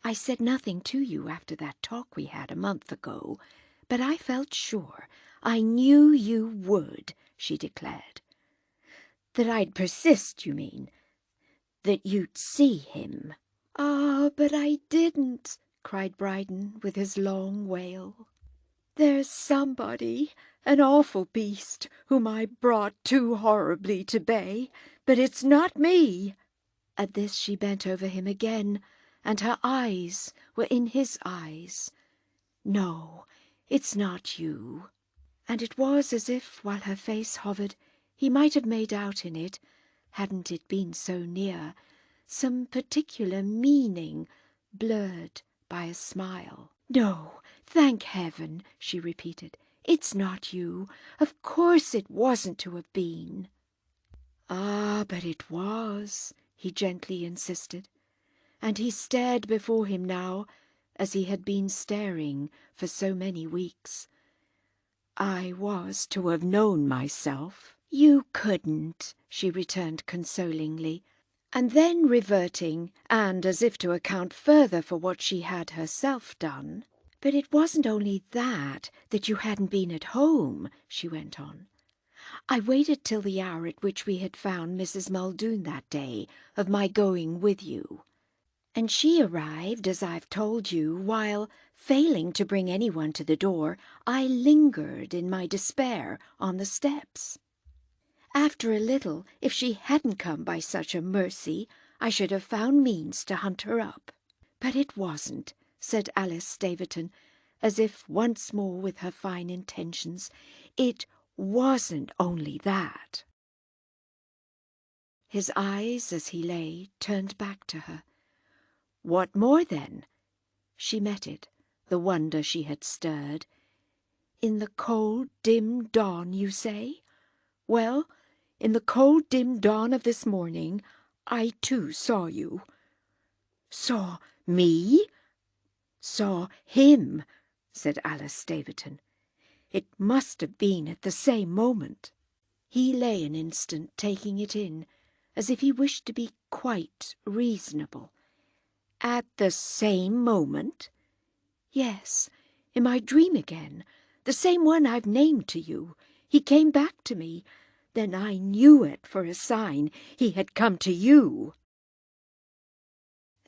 I said nothing to you after that talk we had a month ago, but I felt sure, I knew you would," she declared. "That I'd persist, you mean? That you'd see him?" "Ah, but I didn't," cried Brydon with his long wail. "There's somebody, an awful beast, whom I brought too horribly to bay, but it's not me." At this she bent over him again, and her eyes were in his eyes. "No, it's not you." And it was as if, while her face hovered, he might have made out in it, hadn't it been so near, some particular meaning blurred by a smile. "No, thank heaven," she repeated. "It's not you. Of course it wasn't to have been." "Ah, but it was," he gently insisted, and he stared before him now as he had been staring for so many weeks. "I was to have known myself." "You couldn't," she returned consolingly, and then reverting, and as if to account further for what she had herself done. "But it wasn't only that you hadn't been at home," she went on. "I waited till the hour at which we had found Mrs. Muldoon that day of my going with you. And she arrived, as I've told you, while, failing to bring anyone to the door, I lingered in my despair on the steps. After a little, if she hadn't come by such a mercy, I should have found means to hunt her up. But it wasn't," said Alice Staverton, as if once more with her fine intentions. "It wasn't only that." His eyes, as he lay, turned back to her. "What more, then?" She met it, the wonder she had stirred. "In the cold, dim dawn, you say? Well, in the cold, dim dawn of this morning, I too saw you. Saw me? Saw him, said Alice Staverton. It must have been at the same moment. He lay an instant taking it in, as if he wished to be quite reasonable. At the same moment? Yes, in my dream again, the same one I've named to you. He came back to me. Then I knew it for a sign he had come to you.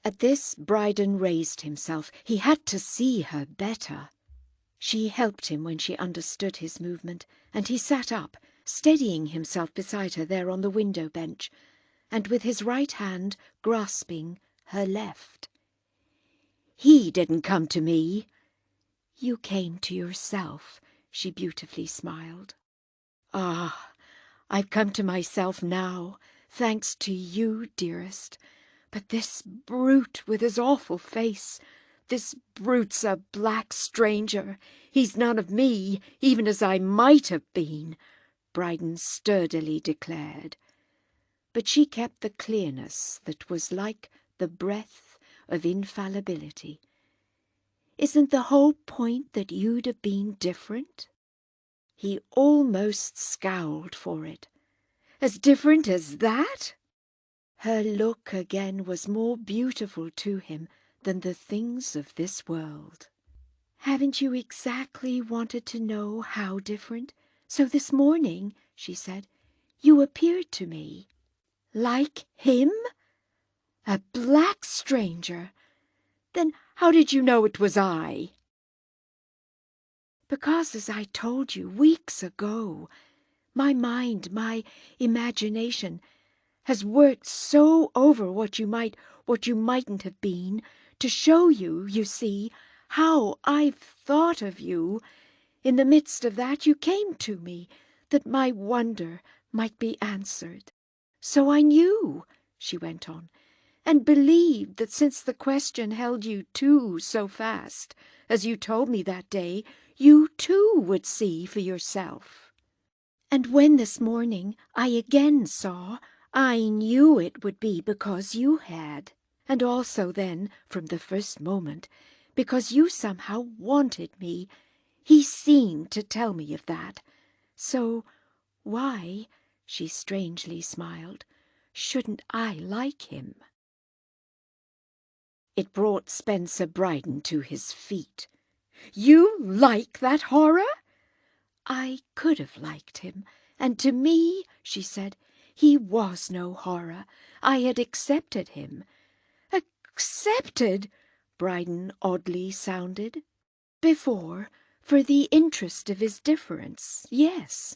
At this, Brydon raised himself. He had to see her better. She helped him when she understood his movement, and he sat up, steadying himself beside her there on the window bench, and with his right hand grasping her left. He didn't come to me. You came to yourself, she beautifully smiled. Ah, I've come to myself now, thanks to you, dearest. But this brute with his awful face, this brute's a black stranger. He's none of me, even as I might have been, Brydon sturdily declared. But she kept the clearness that was like the breath of infallibility. Isn't the whole point that you'd have been different? He almost scowled for it. As different as that? Her look again was more beautiful to him than the things of this world. Haven't you exactly wanted to know how different? So this morning, she said, you appeared to me. Like him? A black stranger? Then how did you know it was I? Because, as I told you weeks ago, my mind, my imagination, has worked so over what you mightn't have been, to show you, you see, how I've thought of you. In the midst of that you came to me, that my wonder might be answered. So I knew, she went on, and believed that since the question held you too so fast, as you told me that day, you too would see for yourself. And when this morning I again saw, I knew it would be because you had, and also then, from the first moment, because you somehow wanted me. He seemed to tell me of that. So why, she strangely smiled, shouldn't I like him? It brought Spencer Brydon to his feet. You like that horror? I could have liked him, and to me, she said, he was no horror. I had accepted him. Accepted? Brydon oddly sounded. Before, for the interest of his difference, yes.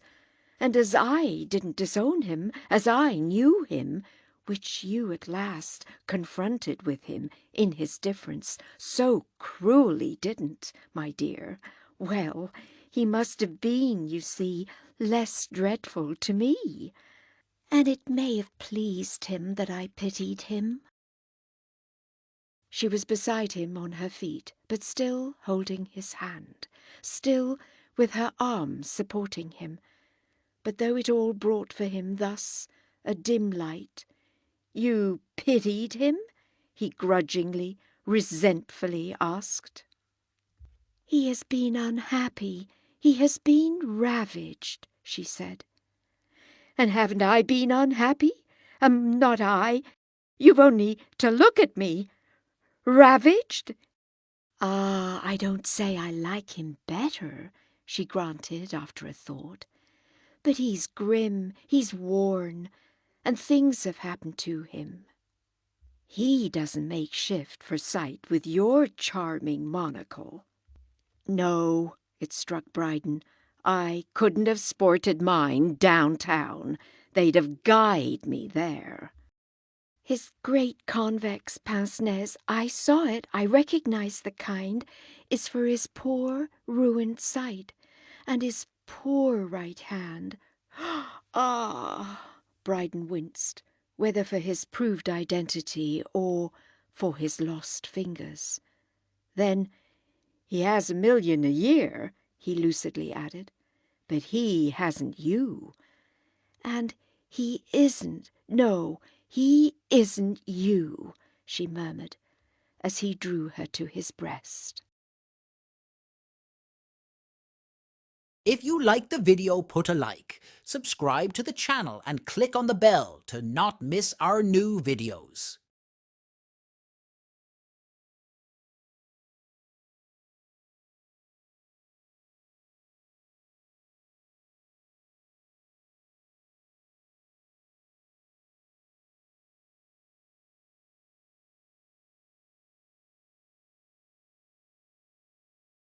And as I didn't disown him, as I knew him, which you at last confronted with him in his difference, so cruelly didn't, my dear, well, he must have been, you see, less dreadful to me. And it may have pleased him that I pitied him. She was beside him on her feet, but still holding his hand, still with her arms supporting him. But though it all brought for him thus a dim light, you pitied him? He grudgingly, resentfully asked. He has been unhappy. He has been ravaged, she said. And haven't I been unhappy? Not I. You've only to look at me. Ravaged? Ah, I don't say I like him better, she granted after a thought. But he's grim, he's worn, and things have happened to him. He doesn't make shift for sight with your charming monocle. No, it struck Brydon, I couldn't have sported mine downtown. They'd have guyed me there. His great convex pince-nez, I saw it, I recognized the kind, is for his poor, ruined sight, and his poor right hand. Ah! Brydon winced, whether for his proved identity or for his lost fingers. Then, he has $1 million a year, he lucidly added, but he hasn't you. And he isn't, no, He isn't you, she murmured, as he drew her to his breast.
If you like the video, put a like, subscribe to the channel and click on the bell to not miss our new videos.